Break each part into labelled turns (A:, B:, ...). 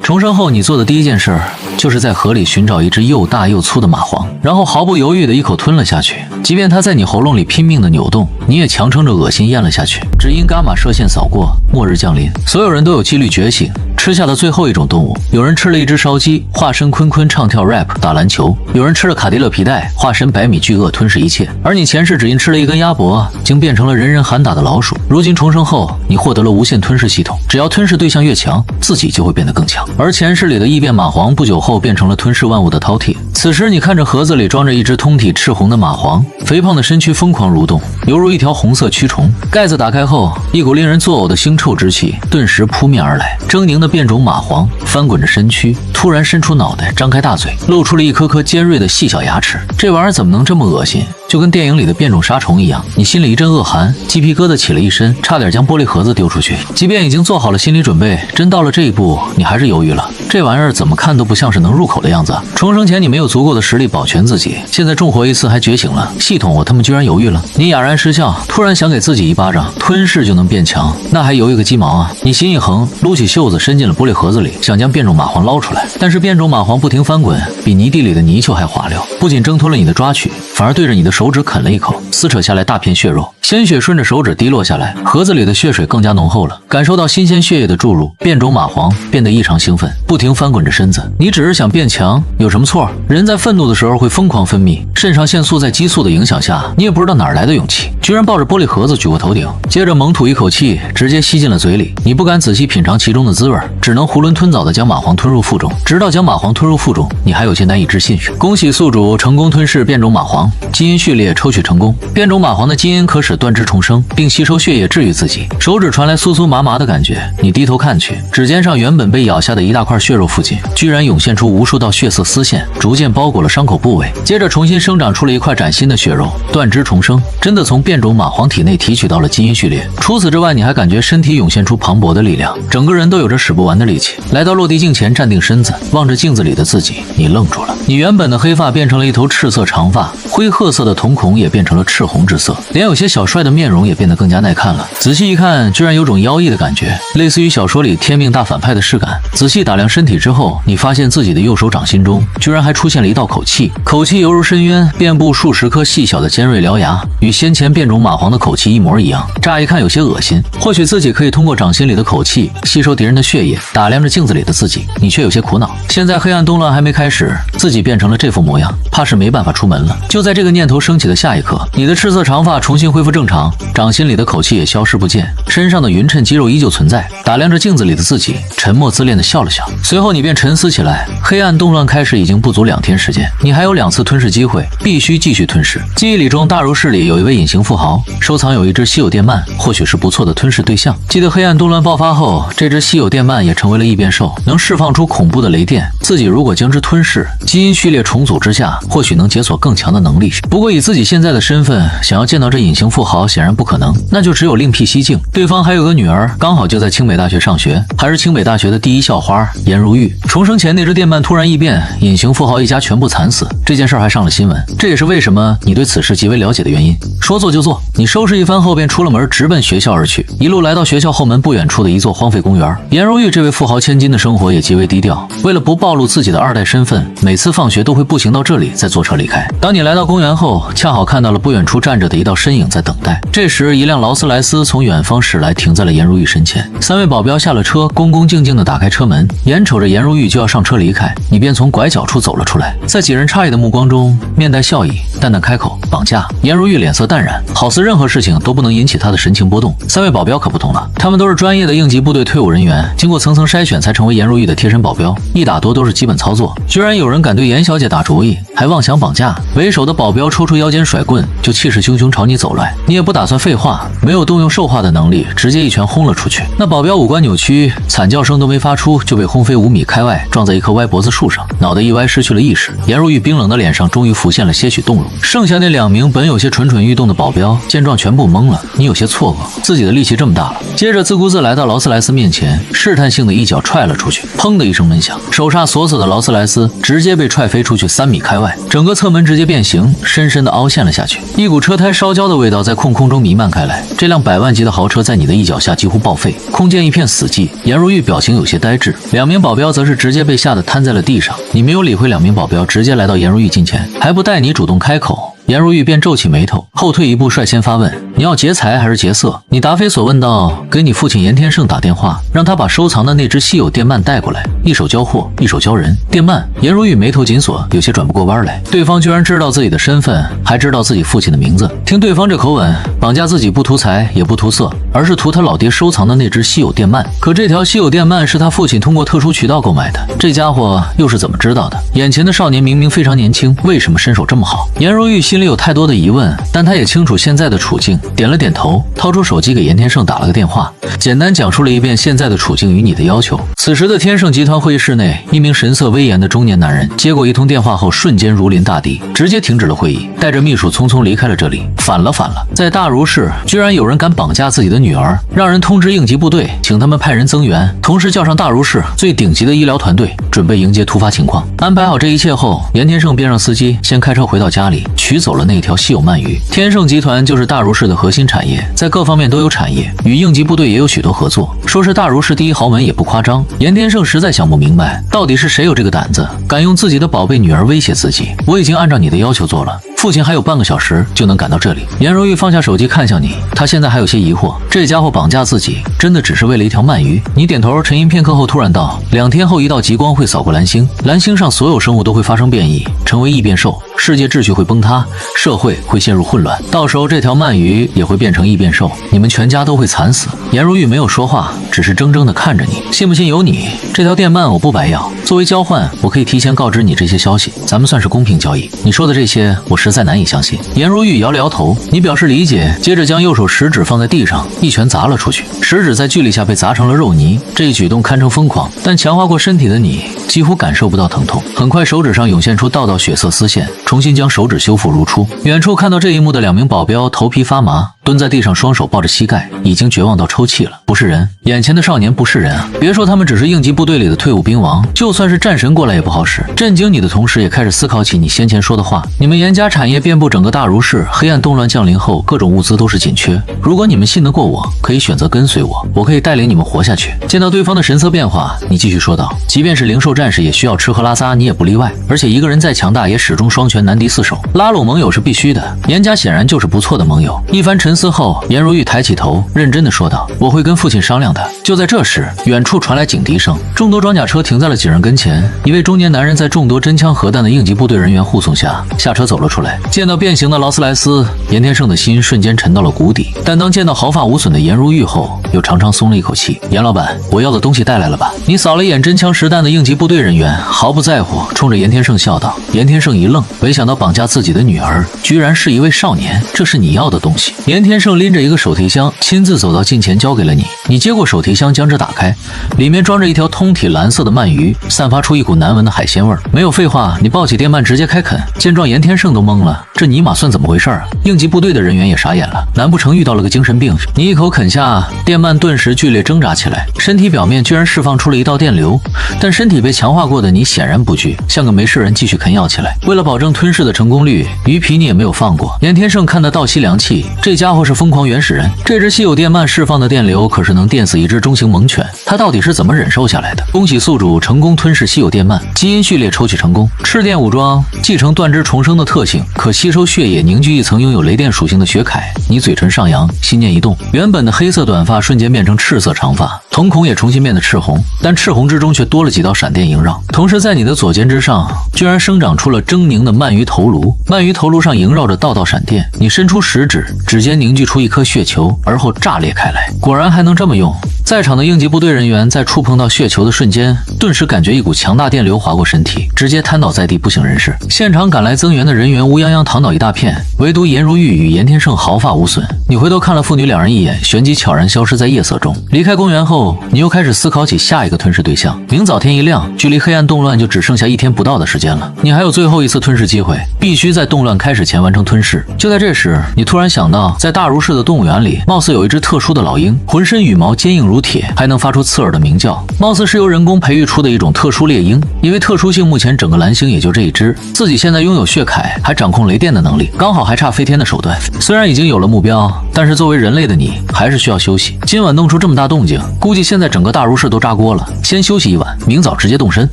A: 重生后，你做的第一件事就是在河里寻找一只又大又粗的蚂蟥，然后毫不犹豫地一口吞了下去。即便它在你喉咙里拼命地扭动，你也强撑着恶心咽了下去。只因伽马射线扫过，末日降临，所有人都有几率觉醒，吃下了最后一种动物。有人吃了一只烧鸡，化身坤坤唱跳 rap 打篮球；有人吃了卡迪勒皮带，化身百米巨鳄吞噬一切。而你前世只因吃了一根鸭脖，竟变成了人人喊打的老鼠。如今重生后，你获得了无限吞噬系统，只要吞噬对象越强，自己就会变得更强。而前世里的异变蚂蟥不久后变成了吞噬万物的饕餮。此时你看着盒子里装着一只通体赤红的蚂蟥，肥胖的身躯疯狂蠕动，犹如一条红色蛆虫。盖子打开后，一股令人作呕的腥臭之气顿时扑面而来。狰狞的变种蚂蟥翻滚着身躯，突然伸出脑袋，张开大嘴，露出了一颗颗尖锐的细小牙齿。这玩意儿怎么能这么恶心？就跟电影里的变种杀虫一样。你心里一阵恶寒，鸡皮疙瘩起了一身，差点将玻璃盒子丢出去。即便已经做好了心理准备，真到了这一步，你还是犹豫了。这玩意儿怎么看都不像是能入口的样子。重生前你没有足够的实力保全自己，现在重活一次还觉醒了，系统我他妈居然犹豫了。你哑然失笑，突然想给自己一巴掌，吞噬就能变强，那还犹豫个鸡毛啊！你心一横，撸起袖子伸进了玻璃盒子里，想将变种蚂蟥捞出来。但是变种蚂蟥不停翻滚，比泥地里的泥鳅还滑溜，不仅挣脱了你的抓取，反而对着你的手指啃了一口，撕扯下来大片血肉，鲜血顺着手指滴落下来，盒子里的血水更加浓厚了。感受到新鲜血液的注入，变种蚂蟥变得异常兴奋，不停翻滚着身子。你只是想变强，有什么错？人在愤怒的时候会疯狂分泌肾上腺素，在激素的影响下，你也不知道哪儿来的勇气，居然抱着玻璃盒子举过头顶，接着猛吐一口气，直接吸进了嘴里。你不敢仔细品尝其中的滋味，只能囫囵吞枣的将蚂蟥吞入腹中。直到将蚂蟥吞入腹中，你还有些难以置信。恭喜宿主成功吞噬变种蚂蟥，基因序列抽取成功。变种蚂蟥的基因可使断肢重生，并吸收血液治愈自己。手指传来酥酥麻麻的感觉，你低头看去，指尖上原本被咬下的一大块血肉附近，居然涌现出无数道血色丝线，逐渐包裹了伤口部位。接着重新生长出了一块崭新的血肉，断肢重生，真的从变种蚂蟥体内提取到了基因序列。除此之外，你还感觉身体涌现出磅礴的力量，整个人都有着使不完的力气。来到落地镜前，站定身子，望着镜子里的自己，你愣住了。你原本的黑发变成了一头赤色长发，灰褐色的瞳孔也变成了赤红之色，连有些小帅的面容也变得更加耐看了。仔细一看，居然有种妖异的感觉，类似于小说里天命大反派的视感。仔细打量身体之后，你发现自己的右手掌心中居然还出现了一道口气，口气犹如深渊，遍布数十颗细小的尖锐獠牙，与先前变种蚂蟥的口气一模一样。乍一看有些恶心，或许自己可以通过掌心里的口气吸收敌人的血液。打量着镜子里的自己，你却有些苦恼。现在黑暗动乱还没开始，自己变成了这副模样，怕是没办法出门了。就在这个念头升起的下一刻，你的赤色长发重新恢复正常，掌心里的口气也消失不见，身上的匀称肌肉依旧存在。打量着镜子里的自己，沉默自恋地笑了笑。随后你便沉思起来。黑暗动乱开始已经不足2天时间，你还有2次吞噬机会，必须继续吞噬。记忆里中，大如市里有一位隐形富豪，收藏有一只稀有电鳗，或许是不错的吞噬对象。记得黑暗动乱爆发后，这只稀有电鳗也成为了异变兽，能释放出恐怖的雷电。自己如果将之吞噬，基因序列重组之下，或许能解锁更强的能力。不过以自己现在的身份，想要见到这隐形富豪显然不可能，那就只有另辟蹊径。对方还有个女儿，刚好就在清北大学上学，还是清北大学的第一校花颜如玉。重生前那只电鳗突然异变，隐形富豪一家全部惨死，这件事还上了新闻。这也是为什么你对此事极为了解的原因。说做就做，你收拾一番后便出了门，直奔学校而去。一路来到学校后门不远处的一座荒废公园。颜如玉这位富豪千金的生活也极为低调，为了不暴露自己的2代身份，每次放学都会步行到这里，再坐车离开。当你来到公园后，恰好看到了不远处站着的一道身影在等待。这时一辆劳斯莱斯从远方驶来，停在了颜如玉身前。3位保镖下了车，恭恭敬敬地打开车门，眼瞅着颜如玉就要上车离开，你便从拐角处走了出来。在几人诧异的目光中，面带笑意，淡淡开口：绑架。颜如玉脸色淡然，好似任何事情都不能引起他的神情波动。3位保镖可不同了，他们都是专业的应急部队退伍人员，经过层层筛选才成为颜如玉的贴身保镖，一打多都是基本操作。居然有人敢对颜小姐打主意，还妄想绑架。为首的保镖抽出腰间甩棍，就气势汹汹朝你走来。你也不打算废话，没有动用兽化的能力，直接一拳轰了出去。那保镖五官扭曲，惨叫声都没发出，就被轰飞5米开外，撞在一棵歪脖子树上，脑袋一歪失去了意识。颜如玉冰冷的脸上终于浮现了些许动容。剩下那2名本有些蠢蠢欲动的保镖见状全部懵了，你有些错愕，自己的力气这么大了。接着自顾自来到劳斯莱斯面前，试探性的一脚踹了出去，砰的一声闷响，手刹锁死的劳斯莱斯直接被踹飞出去3米开外，整个侧门直接变形，形深深地凹陷了下去，一股车胎烧焦的味道在空中弥漫开来。这辆100万级的豪车在你的一脚下几乎报废，空间一片死寂。颜如玉表情有些呆滞，2名保镖则是直接被吓得瘫在了地上。你没有理会2名保镖，直接来到颜如玉近前，还不待你主动开口。颜如玉便皱起眉头，后退一步，率先发问：“你要劫财还是劫色？”你答非所问道：“给你父亲颜天胜打电话，让他把收藏的那只稀有电鳗带过来，一手交货，一手交人。”电鳗，颜如玉眉头紧锁，有些转不过弯来。对方居然知道自己的身份，还知道自己父亲的名字。听对方这口吻，绑架自己不图财也不图色，而是图他老爹收藏的那只稀有电鳗。可这条稀有电鳗是他父亲通过特殊渠道购买的，这家伙又是怎么知道的？眼前的少年明明非常年轻，为什么身手这么好？颜如玉心里有太多的疑问，但他也清楚现在的处境，点了点头，掏出手机给颜天胜打了个电话，简单讲述了一遍现在的处境与你的要求。此时的天盛集团会议室内，一名神色威严的中年男人接过一通电话后，瞬间如临大敌，直接停止了会议，带着秘书匆匆离开了这里。反了，在大如市居然有人敢绑架自己的女儿，让人通知应急部队，请他们派人增援，同时叫上大如市最顶级的医疗团队，准备迎接突发情况。安排好这一切后，颜天胜便让司机先开车回到家里，取走了那条稀有鳗鱼。天盛集团就是大如市的核心产业，在各方面都有产业，与应急部队也有许多合作，说是大如市第一豪门也不夸张。颜天胜实在想不明白，到底是谁有这个胆子，敢用自己的宝贝女儿威胁自己。我已经按照你的要求做了，父亲还有半个小时就能赶到这里。颜如玉放下手机看向你，他现在还有些疑惑，这家伙绑架自己真的只是为了一条鳗鱼？你点头沉吟片刻后突然道：2天后一道极光会扫过蓝星，蓝星上所有生物都会发生变异，成为异变兽，世界秩序会崩塌，社会会陷入混乱，到时候这条鳗鱼也会变成异变兽，你们全家都会惨死。颜如玉没有说话，只是怔怔地看着你。信不信由你，这条电鳗我不白要，作为交换，我可以提前告知你这些消息，咱们算是公平交易。你说的这些我实在难以相信。颜如玉摇了摇头，你表示理解，接着将右手食指放在地上，一拳砸了出去，食指在巨力下被砸成了肉泥。这一举动堪称疯狂，但强化过身体的你几乎感受不到疼痛。很快手指上涌现出道道血色丝线，重新将手指修复如初。远处看到这一幕的2名保镖头皮发麻，蹲在地上，双手抱着膝盖，已经绝望到抽泣了。不是人，眼前的少年不是人啊！别说他们只是应急部队里的退伍兵王，就算是战神过来也不好使。震惊你的同时，也开始思考起你先前说的话。你们严家产业遍布整个大如市，黑暗动乱降临后，各种物资都是紧缺。如果你们信得过我，可以选择跟随我，我可以带领你们活下去。见到对方的神色变化，你继续说道：即便是灵兽战士也需要吃喝拉撒，你也不例外。而且一个人再强大，也始终双拳难敌4手，拉拢盟友是必须的。严家显然就是不错的盟友。一番沉思后，颜如玉抬起头，认真地说道：我会跟父亲商量的。就在这时，远处传来警笛声，众多装甲车停在了几人跟前。一位中年男人在众多真枪核弹的应急部队人员护送下下车走了出来。见到变形的劳斯莱斯，颜天胜的心瞬间沉到了谷底。但当见到毫发无损的颜如玉后，又长长松了一口气。颜老板，我要的东西带来了吧？你扫了一眼真枪实弹的应急部队人员，毫不在乎，冲着颜天胜笑道。颜天胜一愣，没想到绑架自己的女儿居然是一位少年，这是你要的东西。颜天胜拎着一个手提箱，亲自走到近前交给了你。你接过手提箱，将之打开，里面装着一条通体蓝色的鳗鱼，散发出一股难闻的海鲜味儿。没有废话，你抱起电鳗直接开啃。见状，颜天胜都懵了，这尼玛算怎么回事啊？应急部队的人员也傻眼了，难不成遇到了个精神病？你一口啃下，电鳗顿时剧烈挣扎起来，身体表面居然释放出了一道电流，但身体被强化过的你显然不惧，像个没事人继续啃咬起来。为了保证吞噬的成功率，鱼皮你也没有放过。颜天胜看得倒吸凉气，这家伙是疯狂原始人，这只稀有电鳗释放的电流可是能电死一只中型猛犬，他到底是怎么忍受下来的？恭喜宿主成功吞噬稀有电鳗，基因序列抽取成功。赤电武装继承断肢重生的特性，可吸收血液凝聚一层拥有雷电属性的血铠。你嘴唇上扬，心念一动，原本的黑色短发瞬间变成赤色长发，瞳孔也重新变得赤红，但赤红之中却多了几道闪电萦绕。同时在你的左肩之上居然生长出了狰狞的鳗鱼头颅，鳗鱼头颅上萦绕着道道闪电。你伸出食指，指尖凝聚出一颗血球，而后炸裂开来。果然还能这么用。在场的应急部队人员在触碰到血球的瞬间，顿时感觉一股强大电流划过身体，直接瘫倒在地不省人事。现场赶来增援的人员乌泱泱躺倒一大片，唯独颜如玉与颜天胜毫发无损。你回头看了父女两人一眼，旋即悄然消失在夜色中。离开公园后，你又开始思考起下一个吞噬对象。明早天一亮，距离黑暗动乱就只剩下1天不到的时间了，你还有最后一次吞噬机会，必须在动乱开始前完成吞噬。就在这时，你突然想到，在大如市的动物园里，貌似有一只特殊的老鹰，浑身羽毛坚硬如如铁，还能发出刺耳的鸣叫，貌似是由人工培育出的一种特殊猎鹰。因为特殊性，目前整个蓝星也就这一只，自己现在拥有血铠，还掌控雷电的能力，刚好还差飞天的手段。虽然已经有了目标，但是作为人类的你还是需要休息。今晚弄出这么大动静，估计现在整个大如市都炸锅了。先休息一晚，明早直接动身。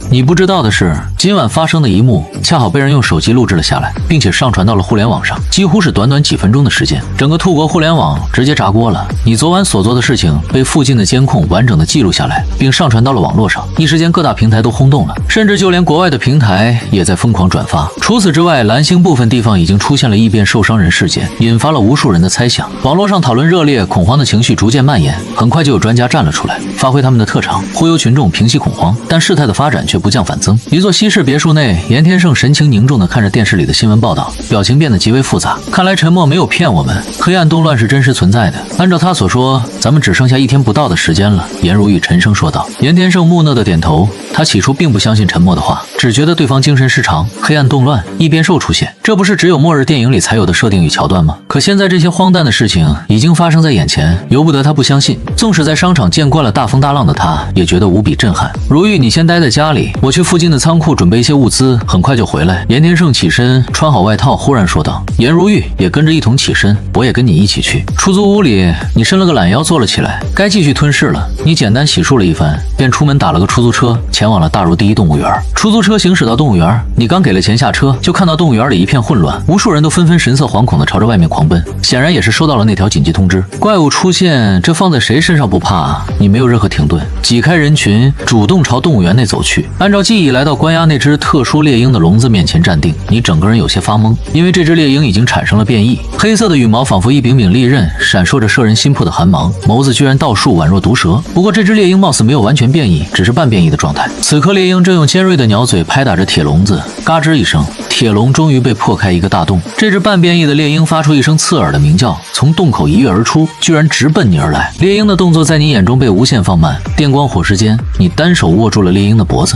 A: 你不知道的是，今晚发生的一幕恰好被人用手机录制了下来，并且上传到了互联网上，几乎是短短几分钟的时间，整个兔国互联网直接炸锅了。你昨晚所做的事情被附近的监控完整的记录下来，并上传到了网络上，一时间各大平台都轰动了，甚至就连国外的平台也在疯狂转发。除此之外，蓝星部分地方已经出现了异变受伤人事件，引发了无数人的猜想。网络上讨论热烈，恐慌的情绪逐渐蔓延，很快就有专家站了出来，发挥他们的特长，忽悠群众平息恐慌。但事态的发展却不降反增。一座西式别墅内，严天胜神情凝重地看着电视里的新闻报道，表情变得极为复杂。看来陈默没有骗我们，黑暗动乱是真实存在的。按照他所说，咱们只剩下1天不到的时间了。颜如玉沉声说道。严天胜木讷地点头，他起初并不相信陈默的话，只觉得对方精神失常，黑暗动乱，异变兽出现，这不是只有末日电影里才有的设定与桥段吗？可现在这些荒诞的事情已经发生在眼前，由不得他不相信。纵使在商场见惯了大风大浪的他，也觉得无比震撼。如玉，你先待在家里，我去附近的仓库准备一些物资，很快就回来。严天胜起身，穿好外套，忽然说道。颜如玉也跟着一同起身，我也跟你一起去。出租屋里，你伸了个懒腰坐了起来，该继续吞噬了。你简单洗漱了一番，便出门打了个出租车，前往了大如第一动物园。出租车行驶到动物园，你刚给了钱下车，就看到动物园里一片混乱，无数人都纷纷神色惶恐地朝着外面狂奔，显然也是收到了那条紧急通知。怪物出现，这放在谁身上不怕？你没有任何停顿，挤开人群，主动朝动物园内走去。按照记忆来到关押那只特殊猎鹰的笼子面前站定，你整个人有些发懵，因为这只猎鹰已经产生了变异，黑色的羽毛仿佛一柄柄利刃，闪烁着摄人心魄的寒芒，眸子居然倒竖，宛若毒蛇。不过这只猎鹰貌似没有完全变异，只是半变异的状态。此刻猎鹰正用尖锐的鸟嘴拍打着铁笼子，嘎吱一声，铁笼终于被破开一个大洞。这只半变异的猎鹰发出一声刺耳的鸣叫，从洞口一跃而出，居然直奔你而来。猎鹰的动作在你眼中被无限放慢，电光火石间，你单手握住了猎鹰的脖子。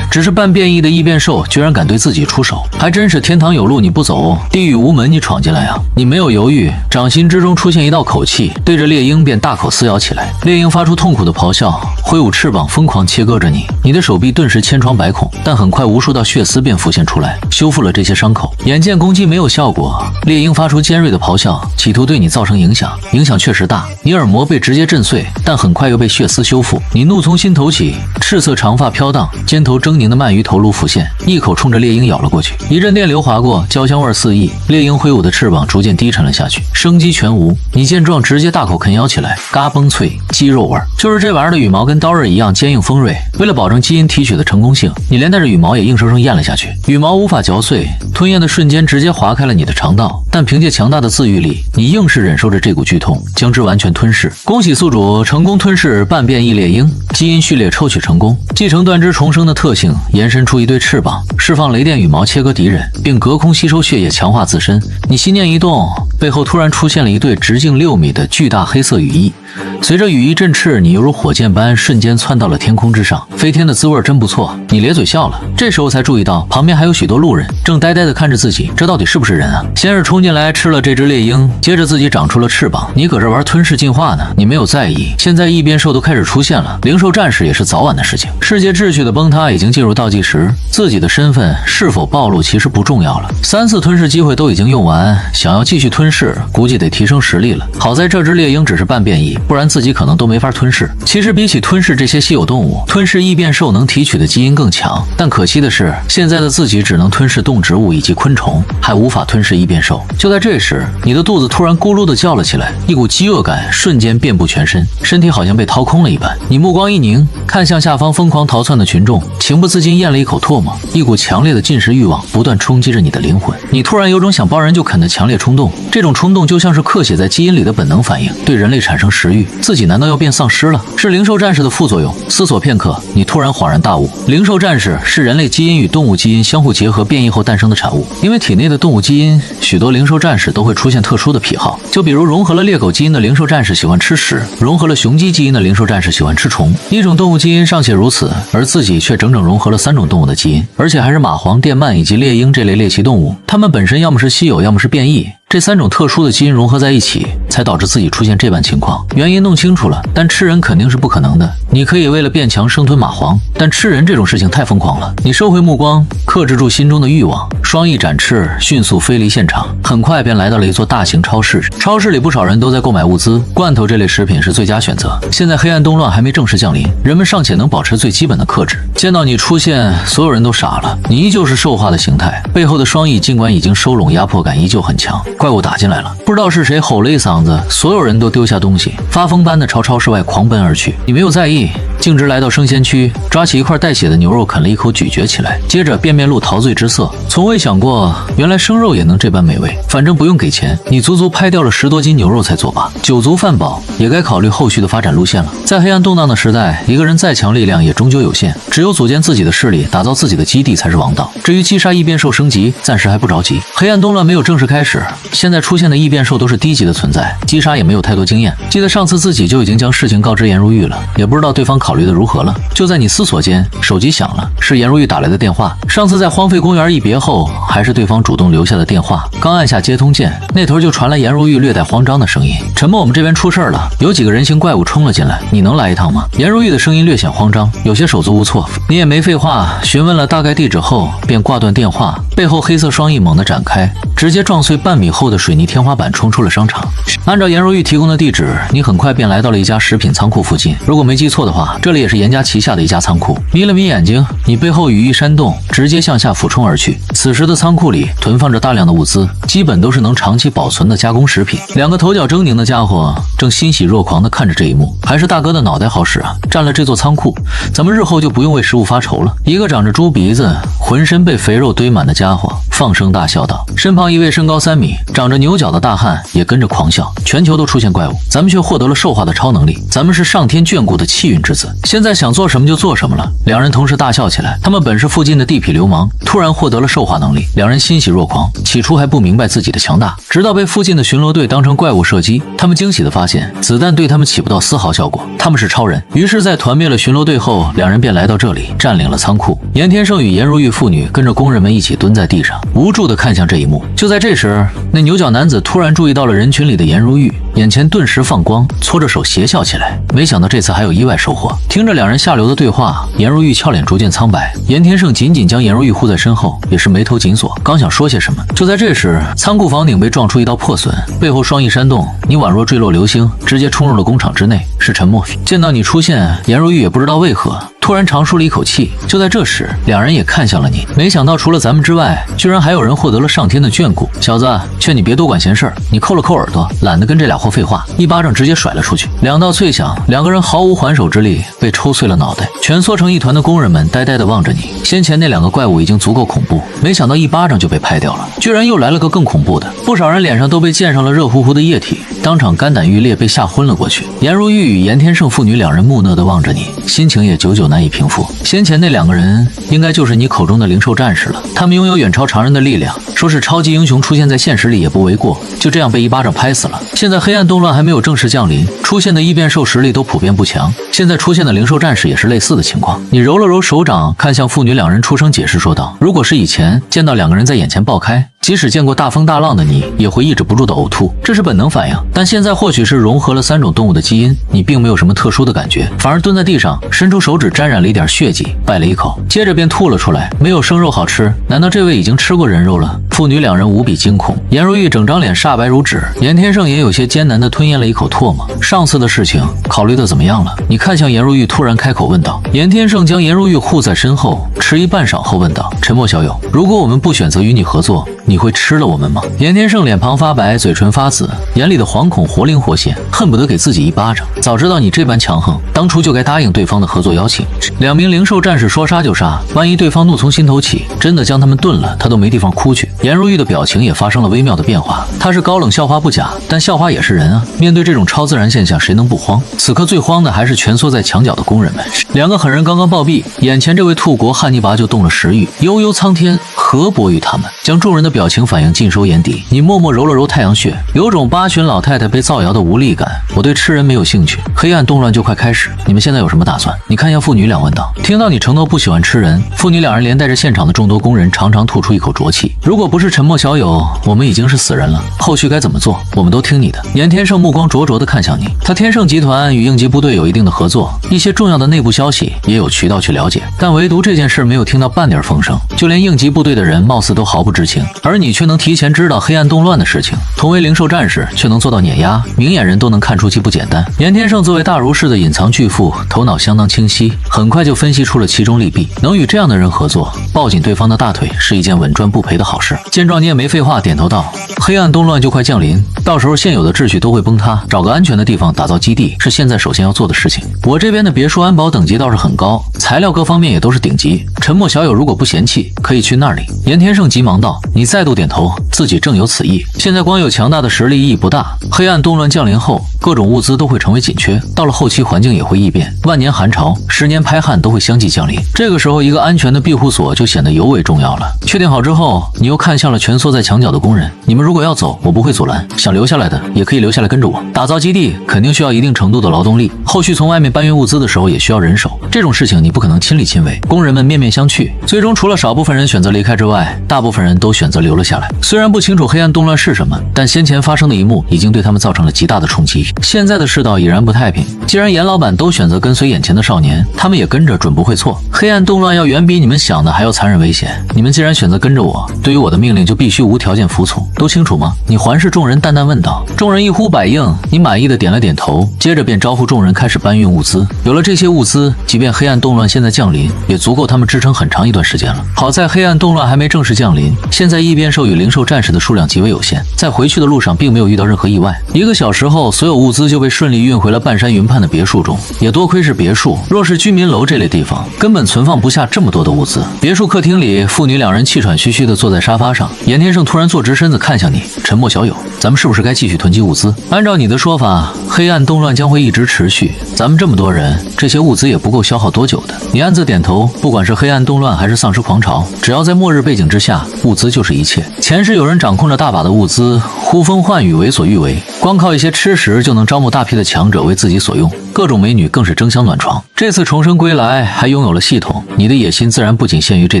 A: 只是半变异的异变兽居然敢对自己出手，还真是天堂有路你不走，地狱无门你闯进来啊！你没有犹豫，掌心之中出现一道口气，对着猎鹰便大口撕咬起来。猎鹰发出痛苦的咆哮，挥舞翅膀疯狂切割着你，你的手臂顿时千疮百孔，但很快无数道血丝便浮现出来，修复了这些伤口。眼见攻击没有效果，猎鹰发出尖锐的咆哮，企图对你造成影响，影响确实大，你耳膜被直接震碎，但很快又被血丝修复。你怒从心头起，赤色长发飘荡，肩头狰狞的鳗鱼头颅浮现，一口冲着猎鹰咬了过去。一阵电流划过，焦香味四溢，猎鹰挥舞的翅膀逐渐低沉了下去，生机全无。你见状直接大口啃咬起来，嘎嘣脆，鸡肉味。就是这玩意儿的羽毛跟刀刃一样坚硬锋锐，为了保证基因提取的成功性，你连带着羽毛也硬生生咽了下去。羽毛无法嚼碎，吞咽的瞬间直接划开了你的肠道，但凭借强大的自愈力，你硬是忍受着这股剧痛，将之完全吞噬。恭喜宿主成功吞噬半变异猎鹰，基因序列抽取成功，继承断肢重生的特性，延伸出一对翅膀，释放雷电羽毛切割敌人，并隔空吸收血液强化自身。你心念一动，背后突然出现了一对直径6米的巨大黑色羽翼，随着羽翼振翅，你犹如火箭般瞬间窜到了天空之上。飞天的滋味真不错，你咧嘴笑了。这时候才注意到旁边还有许多路人正呆呆地看着自己，这到底是不是人啊？先是冲进来吃了这只猎鹰，接着自己长出了翅膀，你搁这玩吞噬进化呢？你没有在意，现在异变兽都开始出现了，灵兽战士也是早晚的事情。世界秩序的崩塌已经进入倒计时，自己的身份是否暴露其实不重要了。3次吞噬机会都已经用完，想要继续吞噬，估计得提升实力了。好在这只猎鹰只是半变异，不然自己可能都没法吞噬。其实比起吞噬这些稀有动物，吞噬异变兽能提取的基因更强，但可惜的是，现在的自己只能吞噬动植物以及昆虫，还无法吞噬异变兽。就在这时，你的肚子突然咕噜地叫了起来，一股饥饿感瞬间遍布全身，身体好像被掏空了一般。你目光一凝，看向下方疯狂逃窜的群众，情不自禁咽了一口唾沫，一股强烈的进食欲望不断冲击着你的灵魂。你突然有种想抱人就啃的强烈冲动，这种冲动就像是刻写在基因里的本能反应，对人类产生食欲。自己难道要变丧尸了？是灵兽战士的副作用。思索片刻，你突然恍然大悟，灵兽战士是人类基因与动物基因相互结合变异后诞生的产物。因为体内的动物基因，许多灵兽战士都会出现特殊的癖好，就比如融合了猎狗基因的灵兽战士喜欢吃屎，融合了雄鸡基因的灵兽战士喜欢吃虫。一种动物基因尚且如此，而自己却整整融合了3种动物的基因，而且还是蚂蟥、电鳗以及猎鹰这类猎奇动物。它们本身要么是稀有，要么是变异。这3种特殊的基因融合在一起，才导致自己出现这般情况。原因弄清楚了，但吃人肯定是不可能的。你可以为了变强生吞蚂蟥，但吃人这种事情太疯狂了。你收回目光，克制住心中的欲望，双翼展翅，迅速飞离现场。很快便来到了一座大型超市。超市里不少人都在购买物资，罐头这类食品是最佳选择。现在黑暗动乱还没正式降临，人们尚且能保持最基本的克制。见到你出现，所有人都傻了。你依旧是兽化的形态，背后的双翼尽管已经收拢，压迫感依旧很强。怪物打进来了，不知道是谁吼了一嗓子，所有人都丢下东西，发疯般的朝超市外狂奔而去。你没有在意，径直来到生鲜区，抓起一块带血的牛肉啃了一口，咀嚼起来，接着便面露陶醉之色。从未想过，原来生肉也能这般美味。反正不用给钱，你足足拍掉了10多斤牛肉才作罢。酒足饭饱，也该考虑后续的发展路线了。在黑暗动荡的时代，一个人再强力量也终究有限，只有组建自己的势力，打造自己的基地才是王道。至于击杀异变兽升级，暂时还不着急。黑暗动乱没有正式开始，现在出现的异变兽都是低级的存在，击杀也没有太多经验。记得上次自己就已经将事情告知颜如玉了，也不知道对方考虑的如何了。就在你思索间，手机响了，是颜如玉打来的电话。上次在荒废公园一别后，还是对方主动留下的电话。刚按下接通键，那头就传来颜如玉略带慌张的声音：“陈默，我们这边出事了，有几个人形怪物冲了进来，你能来一趟吗？”颜如玉的声音略显慌张，有些手足无措。你也没废话，询问了大概地址后，便挂断电话。背后黑色双翼猛地展开，直接撞碎半米厚的水泥天花板，冲出了商场。按照颜如玉提供的地址，你很快便来到了一家食品仓库附近。如果没记错的话，这里也是颜家旗下的一家仓库。眯了眯眼睛，你背后羽翼扇动，直接向下俯冲而去。此时的仓库里囤放着大量的物资，基本都是能长期保存的加工食品。2个头角狰狞的家伙正欣喜若狂地看着这一幕。还是大哥的脑袋好使啊，占了这座仓库，咱们日后就不用为食物发愁了。一个长着猪鼻子，浑身被肥肉堆满的家伙放声大笑道，身旁一位身高3米、长着牛角的大汉也跟着狂笑。全球都出现怪物，咱们却获得了兽化的超能力，咱们是上天眷顾的气运之子，现在想做什么就做什么了。2人同时大笑起来，他们本是附近的地痞流氓，突然获得了兽化能力，2人欣喜若狂。起初还不明白自己的强大，直到被附近的巡逻队当成怪物射击，他们惊喜地发现子弹对他们起不到丝毫效果，他们是超人。于是在团灭了巡逻队后，2人便来到这里，占领了仓库。严天胜与颜如玉父女跟着工人们一起蹲在地上，无助地看向这一幕。就在这时，那牛角男子突然注意到了人群里的颜如玉，眼前顿时放光，搓着手邪笑起来。没想到这次还有意外收获。听着2人下流的对话，颜如玉俏脸逐渐苍白，严天胜紧紧将颜如玉护在身后，也是眉头紧锁，刚想说些什么。就在这时，仓库房顶被撞出一道破损，背后双翼扇动，你宛若坠落流星，直接冲入了工厂之内。是陈默。见到你出现，颜如玉也不知道为何突然长舒了一口气。就在这时，2人也看向了你。没想到除了咱们之外，居然还有人获得了上天的眷顾。小子，劝你别多管闲事儿。你抠了抠耳朵，懒得跟这俩货废话，一巴掌直接甩了出去。2道脆响，2个人毫无还手之力，被抽碎了脑袋。蜷缩成一团的工人们呆呆地望着你。先前那2个怪物已经足够恐怖，没想到一巴掌就被拍掉了，居然又来了个更恐怖的。不少人脸上都被溅上了热乎乎的液体，当场肝胆欲裂，被吓昏了过去。颜如玉与严天胜父女2人木讷地望着你，心情也久久难以平复。先前那2个人应该就是你口中的灵兽战士了，他们拥有远超常人的力量，说是超级英雄出现在现实里也不为过，就这样被一巴掌拍死了。现在黑暗动乱还没有正式降临，出现的异变兽实力都普遍不强，现在出现的灵兽战士也是类似的情况。你揉了揉手掌，看向父女2人，出声解释说道：“如果是以前见到2个人在眼前爆开，即使见过大风大浪的你，也会抑制不住的呕吐，这是本能反应。但现在或许是融合了3种动物的基因，你并没有什么特殊的感觉，反而蹲在地上，伸出手指沾染了一点血迹，拜了一口，接着便吐了出来。没有生肉好吃，难道这位已经吃过人肉了？”父女2人无比惊恐，颜如玉整张脸煞白如纸，严天胜也有些艰难地吞咽了一口唾沫。上次的事情考虑的怎么样了？你看向颜如玉，突然开口问道。严天胜将颜如玉护在身后，迟疑半晌后问道：“陈默小友，如果我们不选择与你合作，你会吃了我们吗？”严天胜脸庞发白，嘴唇发紫，眼里的惶恐活灵活现，恨不得给自己一巴掌。早知道你这般强横，当初就该答应对方的合作邀请。2名灵兽战士说杀就杀，万一对方怒从心头起，真的将他们炖了，他都没地方哭去。颜如玉的表情也发生了微妙的变化，他是高冷校花不假，但校花也是人啊。面对这种超自然现象，谁能不慌？此刻最慌的还是蜷缩在墙角的工人们。2个狠人刚刚暴毙，眼前这位兔国汉尼拔就动了食欲，悠悠苍天，何伯于他们？将众人的表表情反应尽收眼底。你默默揉了揉太阳穴，有种八旬老太太被造谣的无力感。我对吃人没有兴趣，黑暗动乱就快开始，你们现在有什么打算？你看向父女俩问道。听到你承诺不喜欢吃人，父女两人连带着现场的众多工人长长吐出一口浊气。如果不是沉默小友，我们已经是死人了。后续该怎么做，我们都听你的。严天胜目光灼灼地看向你，他天盛集团与应急部队有一定的合作，一些重要的内部消息也有渠道去了解，但唯独这件事没有听到半点风声，就连应急部队的人貌似都毫不知情，而你却能提前知道黑暗动乱的事情。同为零售战士，却能做到碾压，明眼人都能看出其不简单。严天胜作为大如市的隐藏巨富，头脑相当清晰，很快就分析出了其中利弊。能与这样的人合作，抱紧对方的大腿是一件稳赚不赔的好事。见状你也没废话，点头道：黑暗动乱就快降临，到时候现有的秩序都会崩塌，找个安全的地方打造基地是现在首先要做的事情。我这边的别墅安保等级倒是很高，材料各方面也都是顶级，沉默小友如果不嫌弃，可以去那里。严天胜急忙道。你再度点头，自己正有此意。现在光有强大的实力意义不大，黑暗动乱降临后，各种物资都会成为紧缺，到了后期环境也会异变，万年寒潮、10年排旱都会相继降临。这个时候，一个安全的庇护所就显得尤为重要了。确定好之后，你又看向了蜷缩在墙角的工人，你们如果要走，我不会阻拦，想留下来的也可以留下来跟着我。打造基地肯定需要一定程度的劳动力，后续从外面搬运物资的时候也需要人手，这种事情你不可能亲力亲为。工人们面面相觑，最终除了少部分人选择离开之外，大部分人都选择留了下来。虽然不清楚黑暗动乱是什么，但先前发生的一幕已经对他们造成了极大的冲击。现在的世道已然不太平，既然严老板都选择跟随眼前的少年，他们也跟着准不会错。黑暗动乱要远比你们想的还要残忍危险，你们既然选择跟着我，对于我的命令就必须无条件服从，都清楚吗？你环视众人淡淡问道。众人一呼百应，你满意的点了点头，接着便招呼众人开始搬运物资。有了这些物资，即便黑暗动乱现在降临，也足够他们支撑很长一段时间了。好在黑暗动乱还没正式降临，现在异变兽与灵兽战士的数量极为有限，在回去的路上并没有遇到任何意外。1个小时后，所有物资就被顺利运回了半山云畔的别墅中。也多亏是别墅，若是居民楼这类地方，根本存放不下这么多的物资。别墅客厅里，父女两人气喘吁吁地坐在沙发上。严天胜突然坐直身子看向你，沉默小友，咱们是不是该继续囤积物资？按照你的说法，黑暗动乱将会一直持续，咱们这么多人，这些物资也不够消耗多久的。你暗自点头，不管是黑暗动乱还是丧尸狂潮，只要在末日背景之下，物资就是一切。前世有人掌控着大把的物资，呼风唤雨，为所欲为，光靠一些吃食就能招募大批的强者为自己所用，各种美女更是争相暖床。这次重生归来，还拥有了系统，你的野心自然不仅限于这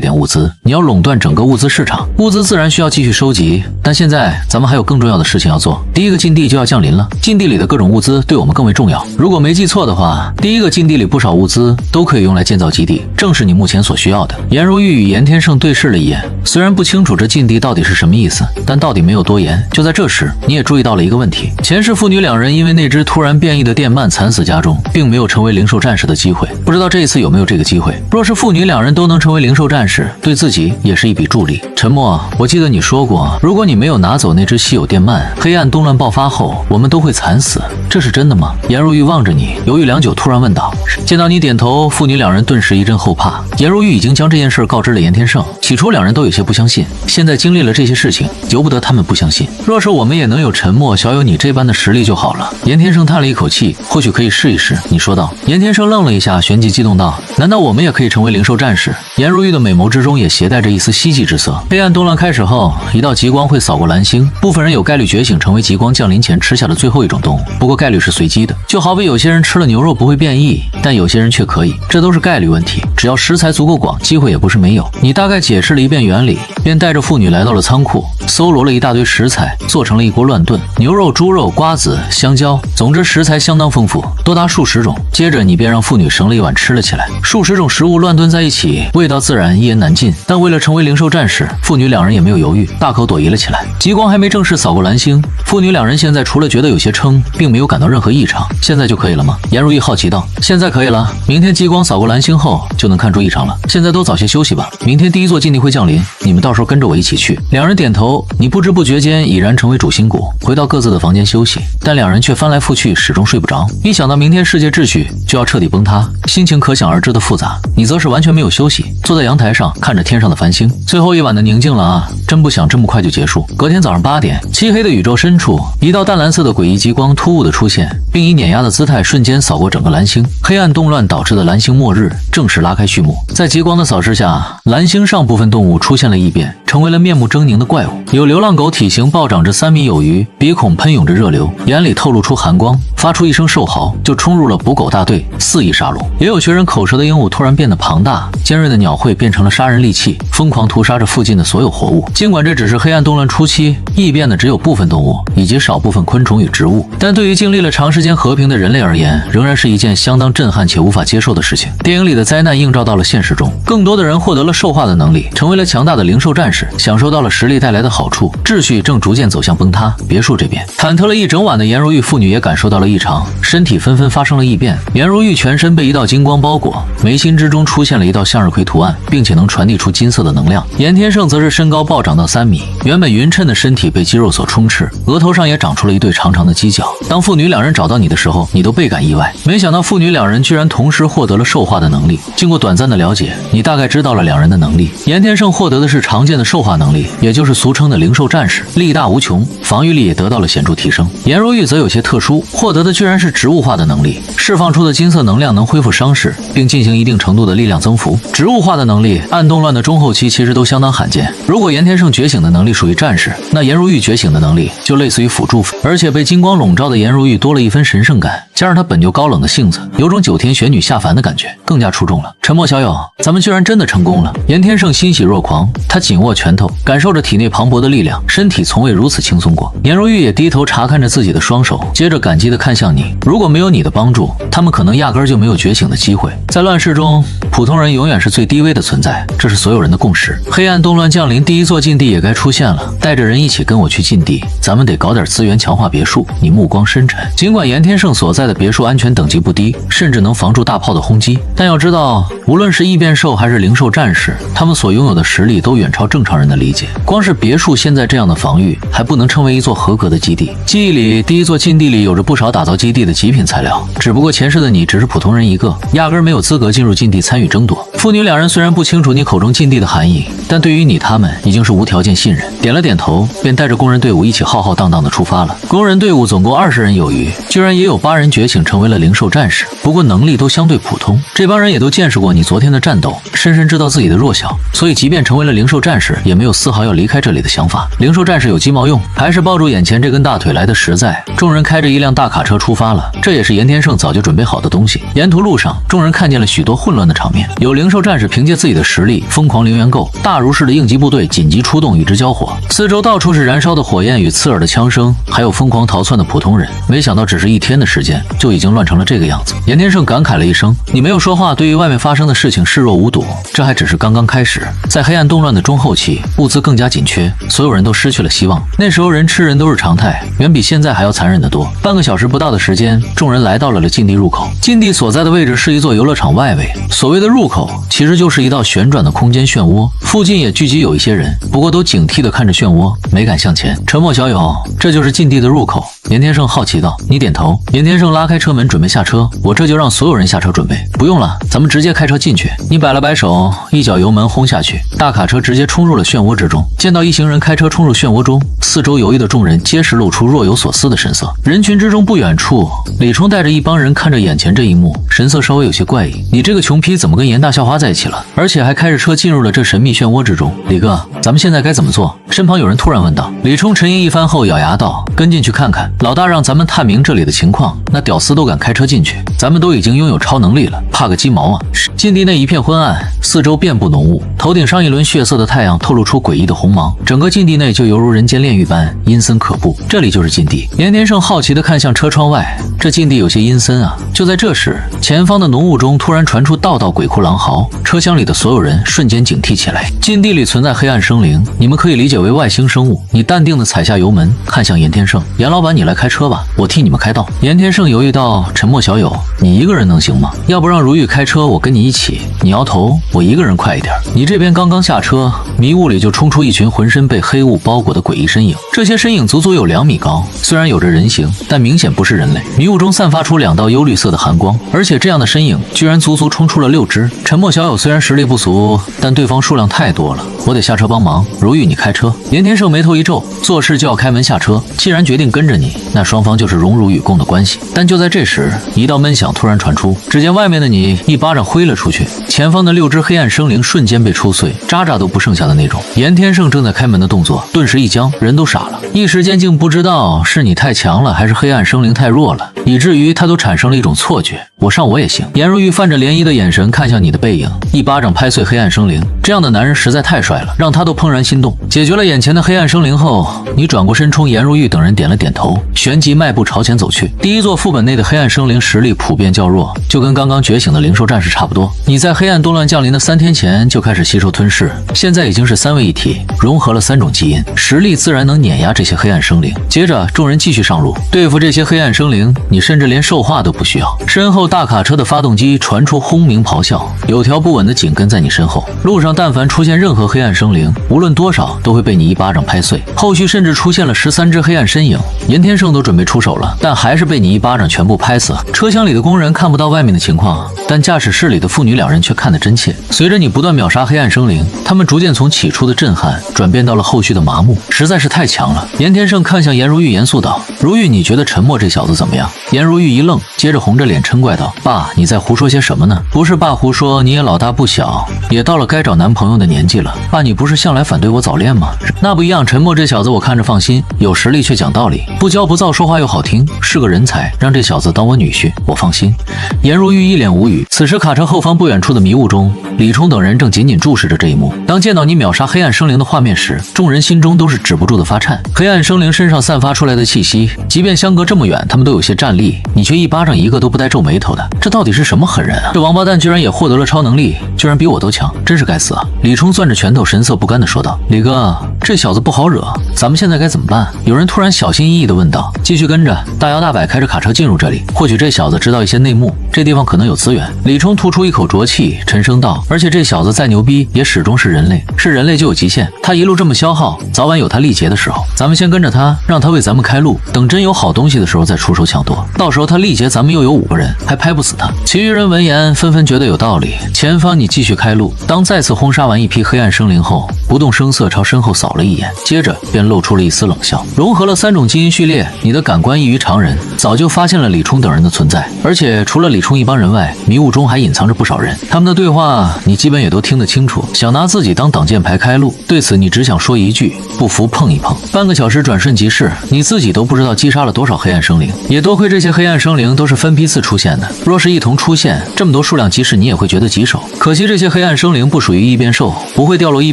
A: 点物资，你要垄断整个物资市场。物资自然需要继续收集，但现在咱们还有更重要的事情要做。第一个禁地就要降临了，禁地里的各种物资对我们更为重要。如果没记错的话，第一个禁地里不少物资都可以用来建造基地，正是你目前所需要的。颜如玉与严天胜对视了一眼，虽然不清楚这禁地到底是什么意思，但到底没有多言。就在这时，你也注意到了一个问题：前世父女两人因为那只突然变异的电鳗惨死家中，并没有成为灵兽战士的机会。不知道这一次有没有这个机会？若是父女两人都能成为灵兽战士，对自己也是一笔助力。沉默，我记得你说过，如果你没有拿走那只稀有电鳗，黑暗动乱爆发后，我们都会惨死，这是真的吗？颜如玉望着你，犹豫良久，突然问道。见到你点头，父女两人顿时一阵后怕。颜如玉已经将这件事告知了严天胜，起初两人都有些不相信，现在经历了这些事情，由不得他们不相信。若是我们也能有沉默小友你这般的实力就好了。严天胜叹了一口气，或许可以试一试。你说道。严天胜愣了一下，旋即激动道：难道我们也可以成为灵兽战士？颜如玉的美眸之中也携带着一丝希冀之色。黑暗动乱开始后，一道极光会扫过蓝星，部分人有概率觉醒成为极光降临前吃下的最后一种动物，不过概率是随机的，就好比有些人吃了牛肉不会变异，但有些人却可以，这都是概率问题。只要食材足够广，机会也不是没有。你大概解释了一遍原理，便带着妇女来到了仓库，搜罗了一大堆食材，做成了一锅乱炖，牛肉、猪肉、瓜子、香蕉，总之食材相当丰富，多达数十种。接着你便让妇女盛了一碗吃了起来。数十种食物乱炖在一起，味道自然一言难尽。但为了成为灵兽战士，妇女两人也没有犹豫，大口朵颐了起来。极光还没正式扫过蓝星，父女两人现在除了觉得有些撑，并没有感到任何异常。现在就可以了吗？颜如玉好奇道。现在可以了，明天极光扫过蓝星后就能看出异常了。现在都早些休息吧，明天第一座禁地会降临，你们到时候跟着我一起去。两人点头，你不知不觉间已然成为主心骨，回到各自的房间休息。但两人却翻来覆去始终睡不着。一想到明天世界秩序就要彻底崩塌，心情可想而知的复杂。你则是完全没有休息，坐在阳台上看着天上的繁星。最后一晚的宁静了啊，真不想这么快就结束。隔天早上8点，漆黑的宇宙深处，一道淡蓝色的诡异极光突兀的出现，并以碾压的姿态瞬间扫过整个蓝星。黑暗动乱导致的蓝星末日正式拉开序幕。在极光的扫视下，蓝星上部分动物出现了异变，成为了面目狰狞的怪物。有流浪狗体型暴长至3米有余，鼻孔喷涌着热流，眼里透露出寒光，发出一声兽嚎就冲入了捕狗大队，肆意杀戮。也有学人口舌的鹦鹉突然变得庞大，尖锐的鸟喙变成了杀人利器，疯狂屠杀着附近的所有活物。尽管这只是黑暗动乱初期，异变的只有部分动物以及少部分昆虫与植物，但对于经历了长时间和平的人类而言，仍然是一件相当震撼且无法接受的事情。电影里的灾难映照到了现实中，更多的人获得了兽化的能力，成为了强大的灵兽战士，享受到了实力带来的好处，秩序正逐渐走向崩塌。别墅这边，忐忑了一整晚的颜如玉父女也感受到了异常，身体纷纷发生了异变。颜如玉全身被一道金光包裹，眉心之中出现了一道向日葵图案，并且能传递出金色的能量。严天胜则是身高暴涨到3米，原本匀称的身体被肌肉所充斥，额头上也长出了一对长长的犄角。当父女两人找到你的时候，你都倍感意外，没想到父女两人居然同时获得了兽化的能力。经过短暂的了解，你大概知道了两人的能力。严天胜获得的是常见的兽化能力，也就是俗称的灵兽战士，力大无穷，防御力也得到了显著提升。颜如玉则有些特殊，获得的居然是植物化的能力，释放出的金色能量能恢复伤势，并进行一定程度的力量增幅。植物化的能力，暗动乱的中后期其实都相当罕见。如果严天胜觉醒的能力属于战士，那颜如玉觉醒的能力就类似于辅助，而且被金光笼罩的颜如玉多了一分神圣感，加上她本就高冷的性子，有种9天玄女下凡的感觉，更加出众了。沉默小友，咱们居然真的成功了！严天胜欣喜若狂，他紧握拳头，感受着体内磅礴的力量，身体从未如此轻松过。颜如玉也低头查看着自己的双手，接着感激地看向你。如果没有你的帮助，他们可能压根就没有觉醒的机会。在乱世中，普通人永远是最低微的存在，这是所有人的共识。黑暗动乱降临，第一座禁地也该出现了，带着人一起跟我去禁地，咱们得搞点资源强化别墅。你目光深沉，尽管严天胜所在的别墅安全等级不低，甚至能防住大炮的轰击，但要知道，无论是异变兽还是灵兽战士，他们所拥有的实力都远超正常人的理解。光是别墅现在这样的防御，还不能称为一座合格的基地。记忆里，第一座禁地里有着不少打造基地的极品材料，只不过前世的你只是普通人一个，压根没有资格进入禁地参与争夺。父女两人虽然不清楚你口中禁地的含义，但对于你他们已经是无条件信任，点了点头，便带着工人队伍一起浩浩荡荡的出发了。工人队伍总共20人有余，居然也有8人觉醒成为了灵兽战士，不过能力都相对普通。这帮人也都见识过你昨天的战斗，深深知道自己的弱小，所以即便成为了灵兽战士，也没有丝毫要离开这里的想法。灵兽战士有鸡毛用，还是抱住眼前这根大腿来的实在。众人开着一辆大卡车出发了，这也是严天胜早就准备好的东西。沿途路上，众人看见了许多混乱的场面，有灵兽战士凭借自己的实力疯狂零元购，大如式的应急部队紧急出动与之交火，四周到处是燃烧的火焰与刺耳的枪声，还有疯狂逃窜的普通人。没想到只是1天的时间，就已经乱成了这个样子。严天胜感慨了一声：“你没有说话，对于外面发生的事情视若无睹，这还只是刚刚开始。在黑暗动乱的中后期，物资更加紧缺，所有人都失去了希望。那时候人吃人都是常态，远比现在还要残忍得多。半个小时不到的时间，众人来到了禁地入口。禁地所在的位置是一座游乐场外围，所谓的入口其实就是一道旋转的空间漩涡，附近也聚集有一些人，不过都警惕地看着漩涡，没敢向前。沉默小友，这就是禁地的入口。”严天胜好奇道。你点头。严天胜拉开车门准备下车，我这就让所有人下车准备。不用了，咱们直接开车进去。你摆了摆手，一脚油门轰下去，大卡车直接冲入了漩涡之中。见到一行人开车冲入漩涡中，四周游弋的众人皆是露出若有所思的神色。人群之中不远处，李冲带着一帮人看着眼前这一幕，神色稍微有些怪异。你这个穷批怎么跟严大校花在一起了？而且还开着车进入了这神秘漩涡之中。李哥，咱们现在该怎么做？身旁有人突然问道。李冲沉吟一番后咬牙道：跟进去看看，老大让咱们探明这里的情况，那屌丝都敢开车进去，咱们都已经拥有超能力了，怕个鸡毛啊！禁地内一片昏暗，四周遍布浓雾，头顶上一轮血色的太阳透露出诡异的红芒，整个禁地内就犹如人间炼狱般阴森可怖。这里就是禁地。严天胜好奇地看向车窗外，这禁地有些阴森啊。就在这时，前方的浓雾中突然传出道道鬼哭狼嚎，车厢里的所有人瞬间警惕起来。禁地里存在黑暗生灵，你们可以理解为外星生物。你淡定地踩下油门，看向严天胜：严老板，你来开车吧，我替你们开道。严天胜犹豫道：沉默小友，你一个人能行吗？要不让如玉开车，我跟你一起。你摇头，我一个人快一点。你这边刚刚下车，迷雾里就冲出一群浑身被黑雾包裹的诡异身影。这些身影足足有2米高，虽然有着人形，但明显不是人类。迷雾中散发出2道幽绿色的寒光，而且这样的身影居然足足冲出了6只。沉默小友虽然实力不俗，但对方数量太多了，我得下车帮忙。如玉，你开车。严天胜眉头一皱，做事就要开门下车。既然决定跟着你，那双方就是荣辱与共的关系。但就在这时，一道闷响突然传出，只见外面的你一巴掌挥了出去，前方的6只黑暗生灵瞬间被戳碎，渣渣都不剩下的那种。严天胜正在开门的动作顿时一僵，人都傻了，一时间竟不知道是你太强了，还是黑暗生灵太弱了，以至于他都产生了一种错觉，我上我也行。颜如玉泛着涟漪的眼神看向你的背影，一巴掌拍碎黑暗生灵。这样的男人实在太帅了，让他都怦然心动。解决了眼前的黑暗生灵后，你转过身冲颜如玉等人点了点头，旋即迈步朝前走去。第一座副本内的黑暗生灵实力普遍较弱，就跟刚刚觉醒的灵兽战士差不多。你在黑暗动乱降临的3天前就开始吸收吞噬，现在已经是3位一体，融合了3种基因，实力自然能碾压这些黑暗生灵。接着众人继续上路，对付这些黑暗生灵，你甚至连兽化都不需要。身后大卡车的发动机传出轰鸣咆哮，有条不紊的紧跟在你身后。路上但凡出现任何黑暗生灵，无论多少都会被你一巴掌拍碎。后续甚至出现了13只黑暗身影，严天胜都准备出手了，但还是被你一巴掌全部拍死。车厢里的工人看不到外面的情况，但驾驶室里的父女2人却看得真切。随着你不断秒杀黑暗生灵，他们逐渐从起初的震撼转变到了后续的麻木，实在是太强了。严天胜看向颜如玉，严肃道：“如玉，你觉得沉默这小子怎么样？”颜如玉一愣，接着红着脸嗔怪道：“爸，你在胡说些什么呢？不是爸胡说，你也老大不小，也到了该找男朋友的年纪了。爸，你不是向来反对我早恋吗？那不一样，沉默这小子我看着放心，有实力却讲道理，不骄不躁，说话又好听，是个人才，让这小子当我女婿，我放心。”颜如玉一脸无语。此时卡车后方不远处的迷雾中，李冲等人正紧紧注视着这一幕。当见到你秒杀黑暗生灵的画面时，众人心中都是止不住的发颤。黑暗生灵身上散发出来的气息，即便相隔这么远，他们都有些战栗，你却一巴掌一个都不带皱眉头的，这到底是什么狠人啊？这王八蛋居然也获得了超能力，居然比我都强，真是该死啊！李冲攥着拳头，神色不甘地说道：“李哥，这小子不好惹，咱们现在该怎么办？”有人突然小心翼翼地问道。继续跟着，大摇大摆开着卡车进入这里，或许这小子知道一些内幕，这地方可能有资源。李冲吐出一口浊气，沉声道：“而且这小子再牛逼，也始终是人类，是人类就有极限，他一路这么消耗，早晚有他力竭的时候。咱们先跟着他，让他为咱们开路，等真有好东西的时候再出手抢夺。到时候他力竭，咱们又有5个人，还拍不死他。”其余人闻言纷纷觉得有道理。前方你继续开路。当再次轰杀完一批黑暗生灵后，不动声色朝身后扫了一眼，接着便露出了一丝冷笑。融合了3种基因序列，你的感官异于常人，早就发现了李冲等人的存在。而且除了李冲一帮人外，迷雾中还隐藏着不少人，他们的对话你基本也都听得清楚。想拿自己当挡箭牌开路，对此你只想说一句：不服碰一碰。半个小时转瞬即逝，你自己都不知道击杀了多少黑暗生灵，也多亏这些黑暗生灵都是分批次出现的，若是一同出现，这么多数量，即使你也会觉得棘手。可惜这些黑暗生灵不属于异变兽，不会掉落异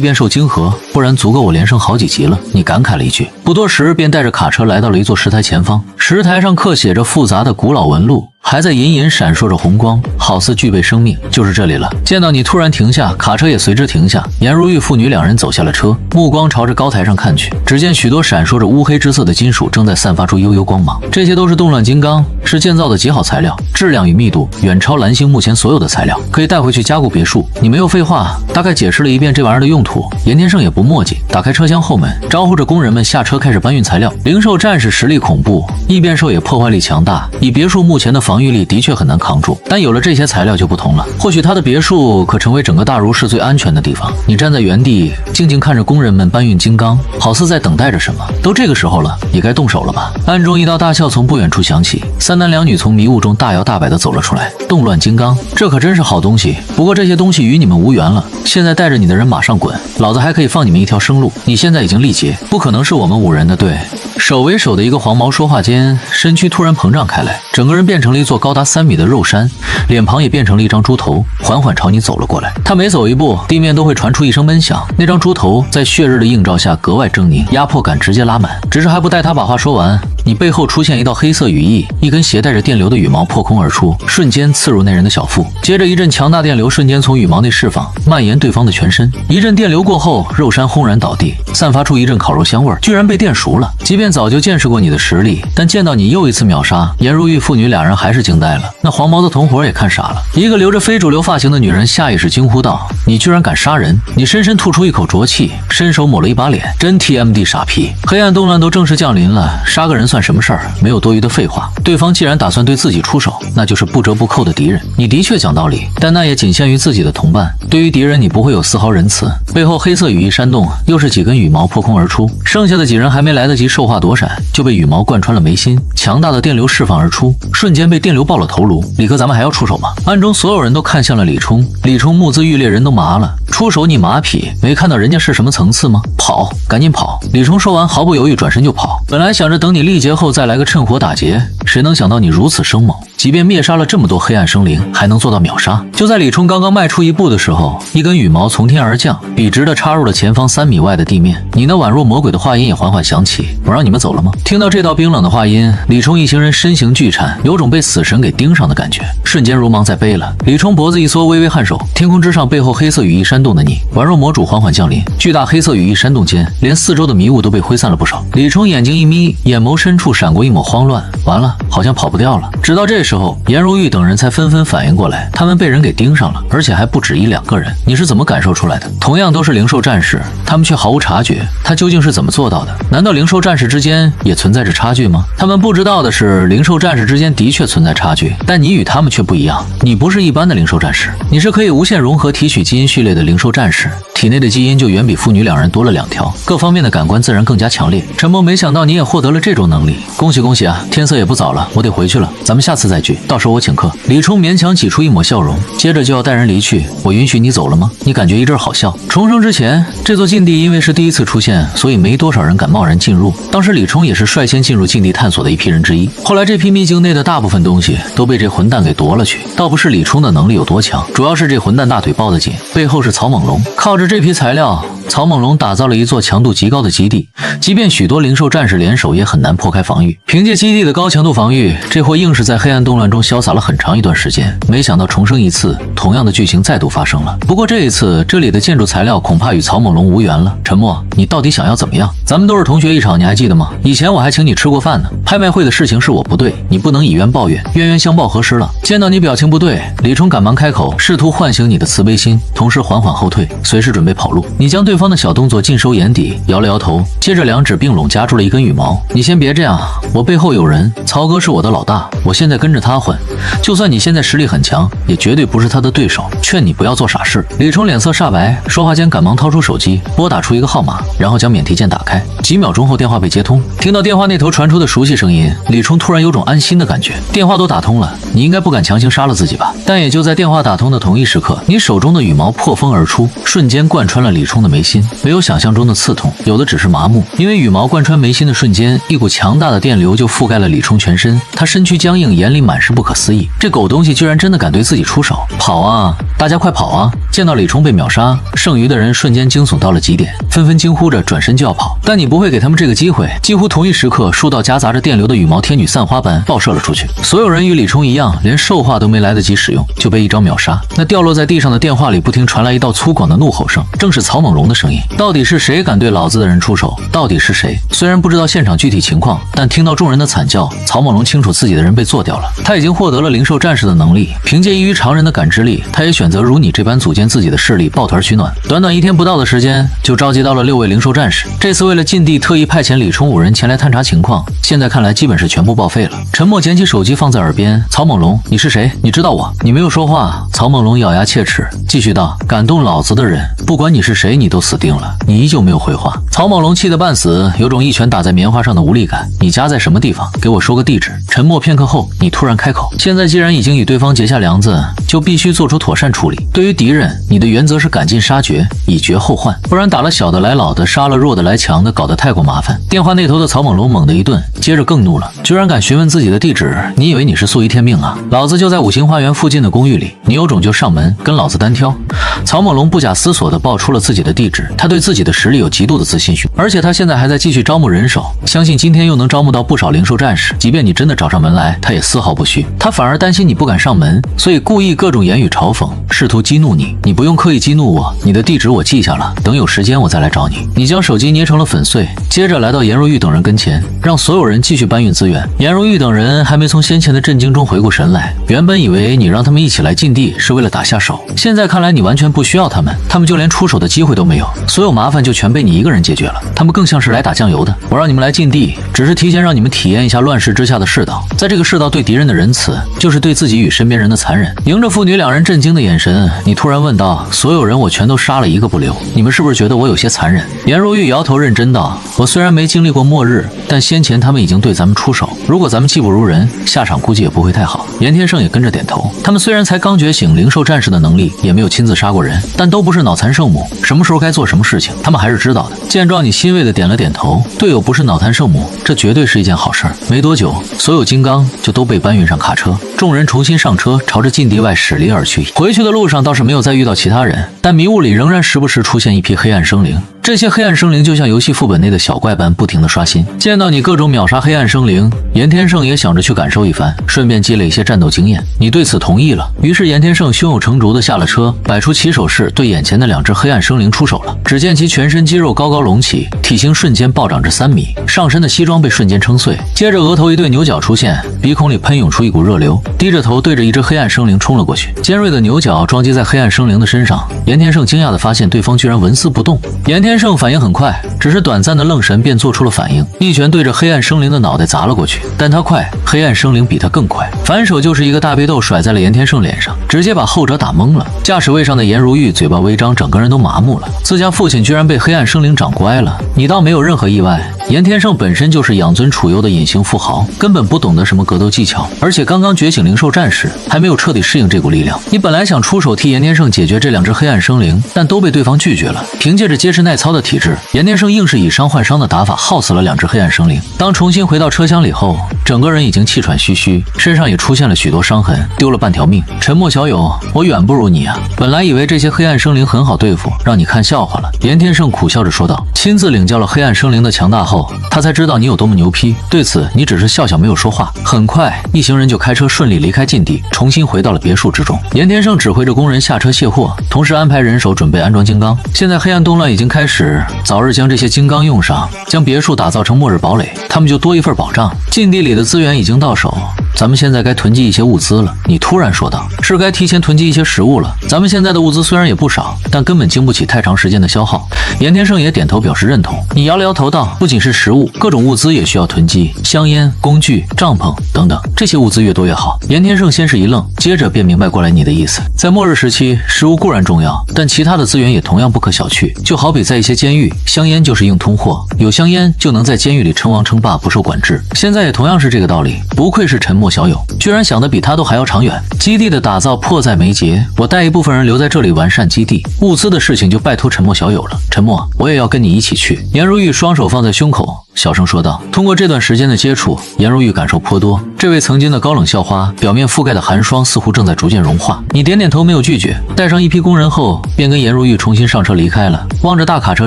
A: 变兽晶核，不然足够我连升好几级了。你感慨了一句，不多时便带着卡车来到了一座石台前方，石台上刻写着复杂的古老纹路，还在隐隐闪烁着红光，好似具备生命。就是这里了。见到你突然停下，卡车也随之停下。颜如玉父女2人走下了车，目光朝着高台上看去，只见许多闪烁着乌黑之色的金属正在散发出幽幽光芒，这些都是动乱金刚，是建造的极好材料，质量与密度远超蓝星目前所有的材料，可以带回去加固别墅。你没有废话，大概解释了一遍这玩意儿的用途。严天胜也不墨迹，打开车厢后门，招呼着工人们下车开始搬运材料。灵兽战士实力恐怖，异变兽也破坏力强大，以别墅目前的防御力的确很难扛住，但有了这些材料就不同了，或许他的别墅可成为整个大如市最安全的地方。你站在原地静静看着工人们搬运金刚，好似在等待着什么。都这个时候了，也该动手了吧？暗中一道大笑从不远处响起，3男2女从迷雾中大摇大摆地走了出来。动乱金刚，这可真是好东西，不过这些东西与你们无缘了，现在带着你的人马上滚，老子还可以放你们一条生路。你现在已经力竭，不可能是我们5人的队。手为首的一个黄毛说话间，身躯突然膨胀开来，整个人变成了一座高达3米的肉山，脸庞也变成了一张猪头，缓缓朝你走了过来。他每走一步，地面都会传出一声闷响，那张猪头在血日的映照下格外狰狞，压迫感直接拉满。只是还不待他把话说完，你背后出现一道黑色羽翼，一根携带着电流的羽毛破空而出，瞬间刺入那人的小腹。接着一阵强大电流瞬间从羽毛内释放，蔓延对方的全身。一阵电流过后，肉山轰然倒地，散发出一阵烤肉香味，居然被电熟了。即便早就见识过你的实力，但见到你又一次秒杀颜如玉父女俩人还是惊呆了。那黄毛的同伙也看傻了。一个留着非主流发型的女人下意识惊呼道：“你居然敢杀人！”你深深吐出一口浊气，伸手抹了一把脸，真 TMD 傻批。黑暗动乱都正式降临了，杀个人算什么事儿？没有多余的废话。对方既然打算对自己出手，那就是不折不扣的敌人。你的确讲道理，但那也仅限于自己的同伴。对于敌人，你不会有丝毫仁慈。背后黑色羽翼扇动，又是几根羽毛破空而出，剩下的几人还没来得及兽化躲闪，就被羽毛贯穿了眉心。强大的电流释放而出，瞬间被电流爆了头颅。李哥，咱们还要出手吗？暗中所有人都看向了李冲，李冲目眦欲裂，人都麻了。出手你马匹，没看到人家是什么层次吗？跑，赶紧跑！李冲说完毫不犹豫转身就跑。本来想着等你力竭后再来个趁火打劫，谁能想到你如此生猛，即便灭杀了这么多黑暗生灵，还能做到秒杀。就在李冲刚刚迈出一步的时候，一根羽毛从天而降，笔直的插入了前方3米外的地面。你那宛若魔鬼的话音也缓缓响起：“我让你们走了吗？”听到这道冰冷的话音，李冲一行人身形巨颤，有种被死神给盯上的感觉，瞬间如芒在背了。李冲脖子一缩，微微颔首，天空之上背后黑色羽翼扇动的你，宛若魔主缓缓降临。巨大黑色羽翼扇动间，连四周的迷雾都被挥散了不少。李冲眼睛一眯，眼眸深处闪过一抹慌乱，完了，好像跑不掉了。直到这时候，颜如玉等人才纷纷反应过来，他们被人给盯上了，而且还不止1-2个人。你是怎么感受出来的？同样都是灵兽战士，他们却毫无察觉，他究竟是怎么做到的？难道灵兽战士之间也存在着差距吗？他们不知道的是，灵兽战士之间的确存在差距，但你与他们却不一样。你不是一般的灵兽战士，你是可以无限融合提取基因序列的灵兽战士，体内的基因就远比父女2人多了2条，各方面的感官自然更加强烈。陈默没想到你也获得了这种能力，恭喜恭喜啊！天色也不早了，我得回去了，咱们下次再聚，到时候我请客。李冲勉强挤出一抹笑容，接着就要带人离去。我允许你走了吗？你感觉一阵好笑。重生之前，这座禁地因为是第一次出现，所以没多少人敢贸然进入。当时李冲也是率先进入禁地探索的一批人之一。后来这批秘境内的大部分东西都被这混蛋给夺了去，倒不是李冲的能力有多强，主要是这混蛋大腿抱得紧，背后是曹猛龙。靠着这批材料，曹猛龙打造了一座强度极高的基地，即便许多灵兽战士联手也很难破开防御。凭借基地的高强度防御，这货硬是在黑暗动乱中潇洒了很长一段时间。没想到重生一次，同样的剧情再度发生了。不过这一次，这里的建筑材料恐怕与曹猛龙无缘了。陈默，你到底想要怎么样？咱们都是同学一场，你还记得吗？以前我还请你吃过饭呢。拍卖会的事情是我不对，你不能以冤报怨，冤冤相报何时了？见到你表情不对，李冲赶忙开口，试图唤醒你的慈悲心，同时缓缓后退，随时准备跑路。你将对方的小动作尽收眼底，摇了摇头，接着2指并拢夹住了一根羽毛。你先别这样，我背后有人，曹哥是我的老大，我现在跟着他混，就算你现在实力很强，也绝对不是他的对手，劝你不要做傻事。李冲脸色煞白，说话间赶忙掏出手机，拨打出一个号码，然后将免提键打开。几秒钟后，电话被接通。听到电话那头传出的熟悉声音，李冲突然有种安心的感觉。电话都打通了，你应该不敢强行杀了自己吧？但也就在电话打通的同一时刻，你手中的羽毛破风而出，瞬间贯穿了李冲的眉心。没有想象中的刺痛，有的只是麻木。因为羽毛贯穿眉心的瞬间，一股强大的电流就覆盖了李冲全身，他身躯僵硬，眼里满是不可思议。这狗东西居然真的敢对自己出手！跑啊！大家快跑啊！见到李冲被秒杀，剩余的人瞬间惊悚到了极点，纷纷惊呼着转身就要跑。但你不会给他们这个机会。几乎同一时刻，数道夹杂着电流的羽毛天女散花般爆射了出去。所有人与李冲一样，连兽化都没来得及使用，就被一招秒杀。那掉落在地上的电话里不停传来一道粗犷的怒吼声，正是曹猛龙的声音。到底是谁敢对老子的人出手？到底是谁？虽然不知道现场具体情况，但听到众人的惨叫，曹猛龙清楚自己的人被做掉了。他已经获得了灵兽战士的能力，凭借异于常人的感知力，他也选择如你这般组建自己的势力，抱团取暖。短短1天不到的时间，就召集到了6位灵兽战士。这次为了禁地，特意派遣李冲5人前来探查情况，现在看来基本是全部报废了。陈默捡起手机放在耳边，曹猛龙，你是谁？你知道我？你没有说话。曹猛龙咬牙切齿，继续道：敢动老子的人，不管你是谁，你都死定了。你依旧没有回话。曹猛龙气得半死，有种一拳打在棉花上的无力感。你家在什么地方？给我说个地址。沉默片刻后，你突然开口：“现在既然已经与对方结下梁子，就必须做出妥善处理。对于敌人，你的原则是赶尽杀绝，以绝后患，不然打了小的来老的，杀了弱的来强的，搞得太过麻烦。”电话那头的曹猛龙猛地一顿，接着更怒了：“居然敢询问自己的地址，你以为你是素衣天命啊？老子就在五行花园附近的公寓里，你有种就上门跟老子单挑！”曹猛龙不假思索地报出了自己的地址，他对自己的实力有极度的自信，而且他现在还在继续招募人手，相信今天又能招募到不少灵兽战士。即便你真的找上门来，他也丝毫不虚，他反而担心你不敢上门，所以故意各种言语嘲讽，试图激怒你。你不用刻意激怒我，你的地址我记下了，等有时间我再来找你。你将手机捏成了粉碎，接着来到颜如玉等人跟前，让所有人继续搬运资源。颜如玉等人还没从先前的震惊中回过神来，原本以为你让他们一起来禁地是为了打下手，现在看来你完全不需要他们，他们就连出手的机会都没有，所有麻烦就全被你一个人解决了。他们更像是来打酱油的。我让你们来禁地，只是提前让你们体验一下乱世之下的世道，在这个世道对敌人的仁慈，就是对自己与身边人的残忍。迎着父女两人震惊的眼神，你突然问道：“所有人我全都杀了一个不留，你们是不是觉得我有些残忍？”颜如玉摇头认真道：“我虽然没经历过末日，但先前他们已经对咱们出手，如果咱们技不如人，下场估计也不会太好。”严天胜也跟着点头。他们虽然才刚觉醒灵兽战士的能力，也没有亲自杀过人，但都不是脑残圣母，什么时候该做什么事情，他们还是知道的。见状，你欣慰的点了点头，队友不是脑残圣母，这绝对是一件好事儿。没多久，所有金刚就都被搬运上卡车，众人重新上车，朝着禁地外驶离而去。回去的路上倒是没有再遇到其他人，但迷雾里仍然时不时出现一批黑暗生灵。这些黑暗生灵就像游戏副本内的小怪般不停地刷新。见到你各种秒杀黑暗生灵，严天胜也想着去感受一番，顺便积累一些战斗经验。你对此同意了，于是严天胜胸有成竹地下了车，摆出起手式，对眼前的两只黑暗生灵出手了。只见其全身肌肉高高隆起，体型瞬间暴涨至3米，上身的西装被瞬间撑碎，接着额头一对牛角出现，鼻孔里喷涌出一股热流，低着头对着一只黑暗生灵冲了过去。尖锐的牛角撞击在黑暗生灵的身上，严天胜惊讶地发现对方居然纹丝不动。严天胜反应很快，只是短暂的愣神便做出了反应，一拳对着黑暗生灵的脑袋砸了过去。但他快，黑暗生灵比他更快，反手就是一个大背豆甩在了严天胜脸上，直接把后者打懵了。驾驶位上的颜如玉嘴巴微张，整个人都麻木了。自家父亲居然被黑暗生灵长乖了，你倒没有任何意外。严天胜本身就是养尊处优的隐形富豪，根本不懂得什么格斗技巧，而且刚刚觉醒灵兽战士，还没有彻底适应这股力量。你本来想出手替严天胜解决这两只黑暗生灵，但都被对方拒绝了。凭借着结实耐操的体质，严天胜硬是以伤换伤的打法耗死了两只黑暗生灵。当重新回到车厢里后，整个人已经气喘吁吁，身上也出现了许多伤痕，丢了半条命。沉默小友，我远不如你啊！本来以为这些黑暗生灵很好对付，让你看笑话了。严天胜苦笑着说道。亲自领教了黑暗生灵的强大后，他才知道你有多么牛批。对此，你只是笑笑没有说话。很快，一行人就开车顺利离开禁地，重新回到了别墅之中。严天胜指挥着工人下车卸货，同时安排人手准备安装金刚。现在黑暗动乱已经开始，早日将这些金刚用上，将别墅打造成末日堡垒，他们就多一份保障。禁地里的资源已经到手，咱们现在该囤积一些物资了。你突然说道。是该提前囤积一些食物了。咱们现在的物资虽然也不少，但根本经不起太长时间的消耗。严天胜也点头表示认同。你摇了摇头道，不仅是食物，各种物资也需要囤积，香烟、工具、帐篷等等，这些物资越多越好。严天胜先是一愣，接着便明白过来你的意思。在末日时期，食物固然重要，但其他的资源也同样不可小觑。就好比在一些监狱，香烟就是硬通货，有香烟就能在监狱里称王称霸，不受管制。现在也同样是这个道理。不愧是沉默小友，居然想得比他都还要长远。基地的打造迫在眉睫，我带一部分人留在这里完善基地，物资的事情就拜托沉默小友了。沉默，我也要跟你一起去。颜如玉双手放在胸口，小声说道。通过这段时间的接触，颜如玉感受颇多。这位曾经的高冷校花，表面覆盖的寒霜似乎正在逐渐融化。你点点头没有拒绝，带上一批工人后，便跟颜如玉重新上车离开了。望着大卡车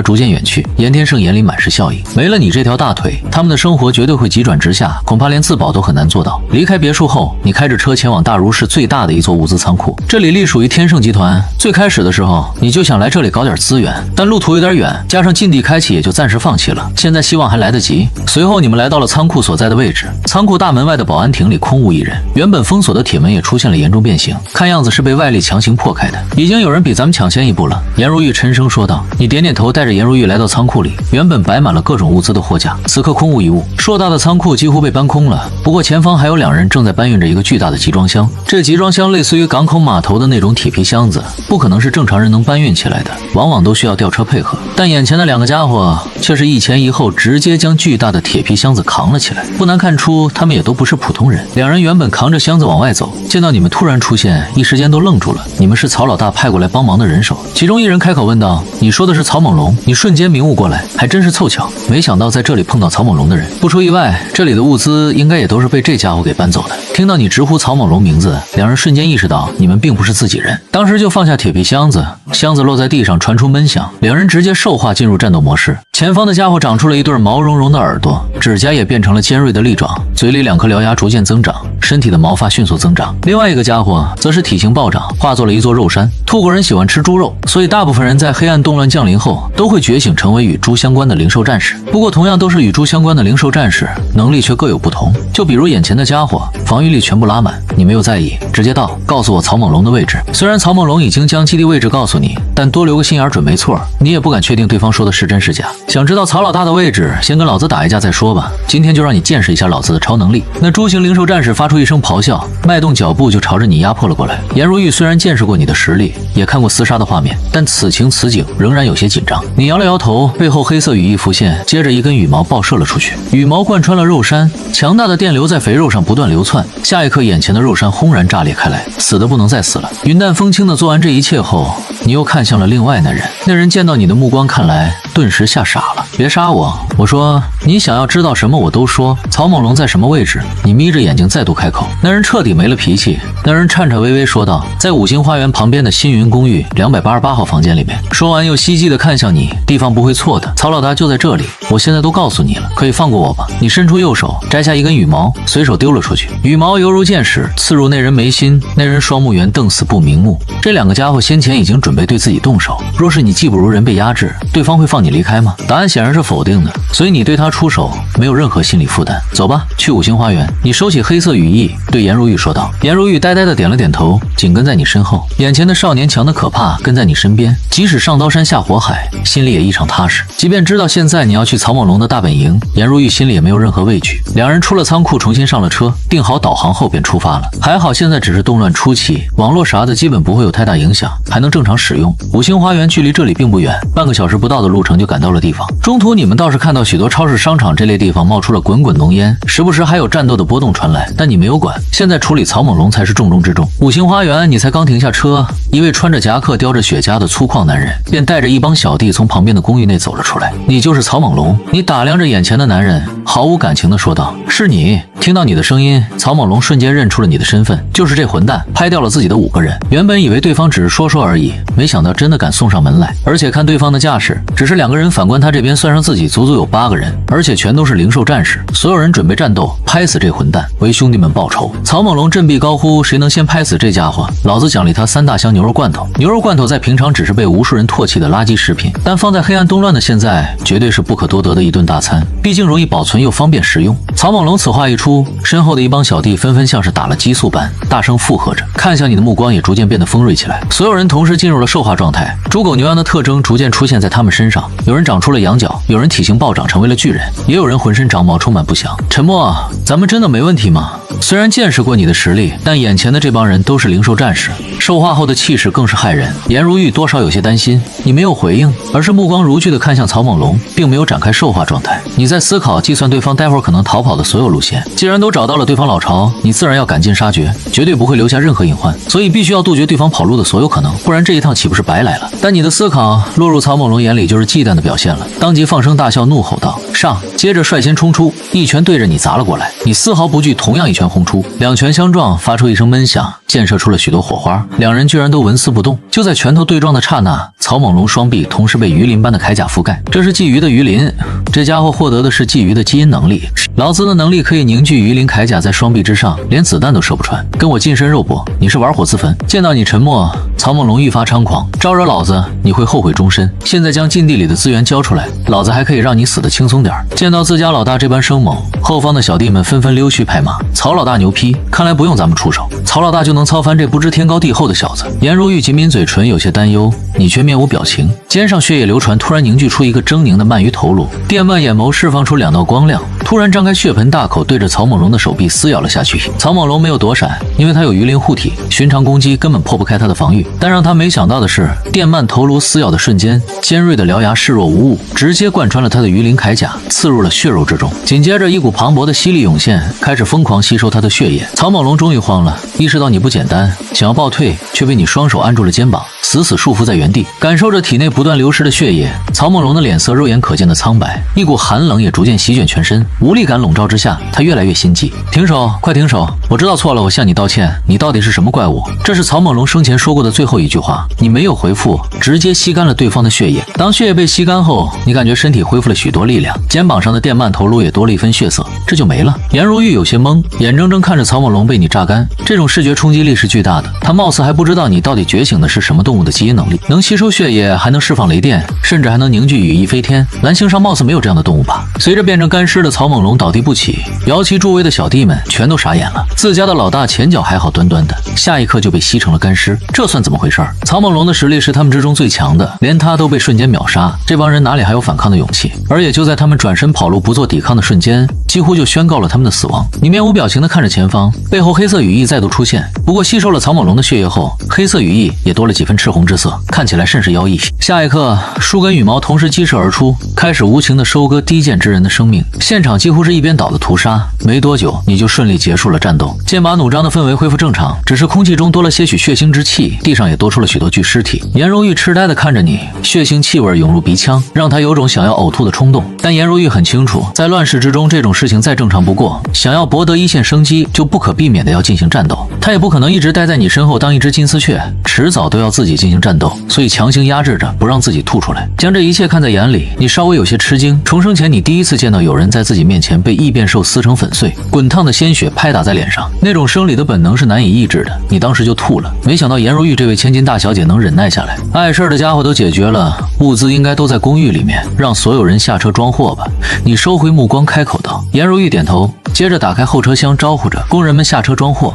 A: 逐渐远去，严天胜眼里满是笑意。没了你这条大腿，他们的生活绝对会急转直下，恐怕连自保都很难做到。离开别墅后，你开着车前往大如市最大的一座物资仓库，这里隶属于天盛集团。最开始的时候，你就想来这里搞点资源，但路途有点远，加上禁地开启，也就暂时放弃了。现在希望还来得及。随后你们来到了仓库所在的位置，仓库大门外的保安亭里空无一人，原本封锁的铁门也出现了严重变形，看样子是被外力强行破开的。已经有人比咱们抢先一步了，颜如玉沉声说道。你点点头，带着颜如玉来到仓库里，原本摆满了各种物资的货架，此刻空无一物。硕大的仓库几乎被搬空了，不过前方还有2人正在搬运着一个巨大的集装箱。这集装箱类似于港口码头的那种铁皮箱子，不可能是正常人能搬运起来的，往往都需要吊车配合。但眼前的2个家伙却是一前一后直接将将巨大的铁皮箱子扛了起来。不难看出，他们也都不是普通人。两人原本扛着箱子往外走，见到你们突然出现，一时间都愣住了。你们是曹老大派过来帮忙的人手。其中一人开口问道：“你说的是曹猛龙？”你瞬间明悟过来，还真是凑巧，没想到在这里碰到曹猛龙的人。不出意外，这里的物资应该也都是被这家伙给搬走的。听到你直呼曹猛龙名字，两人瞬间意识到你们并不是自己人，当时就放下铁皮箱子，箱子落在地上传出闷响，两人直接兽化进入战斗模式。前方的家伙长出了一对毛茸茸的耳朵，指甲也变成了尖锐的利爪，嘴里2颗獠牙逐渐增长，身体的毛发迅速增长。另外一个家伙则是体型暴涨，化作了一座肉山。兔国人喜欢吃猪肉，所以大部分人在黑暗动乱降临后都会觉醒成为与猪相关的灵兽战士。不过同样都是与猪相关的灵兽战士，能力却各有不同。就比如眼前的家伙，防御力全部拉满，你没有在意，直接道告诉我曹猛龙的位置。虽然曹猛龙已经将基地位置告诉你，但多留个心眼准没错，你也不敢确定对方说的是真是假。想知道曹老大的位置，先跟老子打一架再说吧。今天就让你见识一下老子的超能力。那猪型灵兽战士发出一声咆哮，迈动脚步就朝着你压迫了过来。颜如玉虽然见识过你的实力，也看过厮杀的画面，但此情此景仍然有些紧张。你摇了摇头，背后黑色羽翼浮现，接着一根羽毛爆射了出去，羽毛贯穿了肉山，强大的电流在肥肉上不断流窜。下一刻，眼前的肉山轰然炸裂开来，死的不能再死了。云淡风轻的做完这一切后，你又看向了另外那人。那人见到你的目光看来，顿时吓傻了。别杀我！我说你想要知道什么我都说。曹猛龙在什么位置？你眯着眼睛再度开口。那人彻底没了脾气。那人颤颤巍巍说道：“在5星花园旁边的新云公寓288号房间里面。”说完又希冀地看向你，地方不会错的，曹老大就在这里。我现在都告诉你了，可以放过我吧？你伸出右手，摘下一根羽毛，随手丢了出去。羽毛犹如箭矢，刺入那人眉心。那人双目圆瞪，死不瞑目。这2个家伙先前已经准备对自己动手，若是你技不如人被压制，对方会放你离开吗？答案显然是否定的，所以你对他出手没有任何心理负担。走吧，去5星花园。你收起黑色羽翼，对颜如玉说道。颜如玉呆呆的点了点头，紧跟在你身后。眼前的少年强得可怕，跟在你身边，即使上刀山下火海，心里也异常踏实。即便知道现在你要去曹猛龙的大本营，颜如玉心里也没有任何畏惧。两人出了仓库，重新上了车，定好导航后便出发了。还好现在只是动乱初期，网络啥的基本不会有太大影响，还能正常使用。5星花园距离这里并不远，半个小时不到的路程就赶到了地方。中途你们倒是看到许多超市、商场这类地方冒出了滚滚浓烟，时不时还有战斗的波动传来，但你没有管。现在处理曹猛龙才是重中之重。5星花园，你才刚停下车，一位穿着夹克、叼着雪茄的粗犷男人便带着一帮小弟从旁边的公寓内走了出来。你就是曹猛龙？你打量着眼前的男人，毫无感情地说道：“是你。”听到你的声音，曹猛龙瞬间认出了你的身份，就是这混蛋拍掉了自己的5个人。原本以为对方只是说说而已，没想到真的敢送上门来，而且看对方的架势，只是2个人，反观他这边算上自己，足足有8个人，而且全都是灵兽战士。所有人准备战斗，拍死这混蛋，为兄弟们报仇。曹猛龙振臂高呼：“谁能先拍死这家伙，老子奖励他3大箱牛肉罐头。”牛肉罐头在平常只是被无数人唾弃的垃圾食品，但放在黑暗动乱的现在，绝对是不可多得的一顿大餐，毕竟容易保存又方便食用。曹猛龙此话一出，身后的一帮小弟纷纷像是打了激素般大声附和着，看向你的目光也逐渐变得锋锐起来。所有人同时进入了兽化状态，猪狗牛羊的特征逐渐出现在他们身上，有人长出了羊角，有人体型暴涨成为了巨人，也有人浑身长毛充满不祥。沉默，咱们真的没问题吗？虽然见识过你的实力，但眼前的这帮人都是灵兽战士，兽化后的气势更是骇人。颜如玉多少有些担心，你没有回应，而是目光如炬地看向曹猛龙，并没有展开兽化状态。你在思考计算对方待会儿可能逃跑的所有路线，既然都找到了对方老巢，你自然要赶尽杀绝，绝对不会留下任何隐患，所以必须要杜绝对方跑路的所有可能，不然这一趟岂不是白来了？但你的思考落入曹猛龙眼里就是忌惮的表现了，当即放声大笑，怒吼道：“上！”接着率先冲出，一拳对着你砸了过来。你丝毫不惧，同样一拳轰出，2拳相撞，发出一声闷响，溅射出了许多火花。2人居然都纹丝不动。就在拳头对撞的刹那，曹猛龙双臂同时被鱼鳞般的铠甲覆盖，这是鲫鱼的鱼鳞。这家伙获得的是鲫鱼的基因能力，老子的能力可以凝聚鱼鳞铠甲在双臂之上，连子弹都射不穿。跟我近身肉搏，你是玩火自焚。见到你沉默，曹猛龙愈发猖狂，招惹老子你会后悔终身。现在将禁地里的资源交出来，老子还可以让你死得轻松点。见到自家老大这般生猛，后方的小弟们纷纷溜须拍马。曹老大牛批，看来不用咱们出手，曹老大就能操翻这不知天高地厚的小子。颜如玉紧抿嘴唇，有些担忧，你却面无表情，肩上血液流传，突然凝聚出一个狰狞的鳗鱼头颅，电鳗眼眸释放出2道光亮，突然张开血盆大口，对着曹猛龙的手臂撕咬了下去。曹猛龙没有躲闪，因为他有鱼鳞护体，寻常攻击根本破不开他的防御。但让他没想到的是，电鳗头颅撕咬的瞬间，尖锐的獠牙视若无物，直接贯穿了他的鱼鳞铠甲，刺入了血肉之中。紧接着，一股磅礴的吸力涌现，开始疯狂吸收他的血液。曹猛龙终于慌了，意识到你不简单，想要暴退，却被你双手按住了肩膀，死死束缚在原地。感受着体内不断流失的血液，曹猛龙的脸色肉眼可见的苍白，一股寒冷也逐渐席卷全身。无力感笼罩之下，他越来越心悸。停手，快停手！我知道错了，我向你道歉。你到底是什么怪物？这是曹猛龙生前说过的最后一句话。你没有回复，直接吸干了对方的血液。当血液被吸干后，你感觉身体恢复了许多力量，肩膀上的电鳗头颅也多了一分血色。这就没了。颜如玉有些懵，眼睁睁看着曹猛龙被你榨干，这种视觉冲击力是巨大的。他貌似还不知道你到底觉醒的是什么动物的基因能力，能吸收血液，还能释放雷电，甚至还能凝聚羽翼飞天。蓝星上貌似没有这样的动物吧？随着变成干尸的曹猛龙倒地不起，摇旗助威的小弟们全都傻眼了。自家的老大前脚还好端端的，下一刻就被吸成了干尸，这算怎么回事？曹猛龙的实力是他们之中最强的，连他都被瞬间秒杀，这帮人哪里还有反抗的勇气？而也就在他们转身跑路不做抵抗的瞬间，几乎就宣告了他们的死亡。你面无表情地看着前方，背后黑色羽翼再度出现，不过吸收了曹猛龙的血液后，黑色羽翼也多了几分赤红之色，看起来甚是妖异。下一刻，数根羽毛同时激射而出，开始无情地收割低贱之人的生命。现场几乎是一边倒的屠杀，没多久你就顺利结束了战斗。剑拔弩张的氛围恢复正常，只是空气中多了些许血腥之气，地上也多出了许多具尸体。颜如玉痴呆地看着你，血腥气味涌入鼻腔，让他有种想要呕吐的冲动。但颜如玉很清楚，在乱世之中，这种事情再正常不过，想要博得一线生机，就不可避免的要进行战斗。他也不可能一直待在你身后当一只金丝雀，迟早都要自己进行战斗，所以强行压制着，不让自己吐出来。将这一切看在眼里，你稍微有些吃惊。重生前，你第一次见到有人在自己面前被异变兽撕成粉碎，滚烫的鲜血拍打在脸上，那种生理的本能是难以抑制的，你当时就吐了。没想到颜如玉这位千金大小姐能忍耐下来。碍事儿的家伙都解决了，物资应该都在公寓里面，让所有人下车装货吧。你收回目光，开口道。颜如玉点头，接着打开后车厢，招呼着工人们下车装货。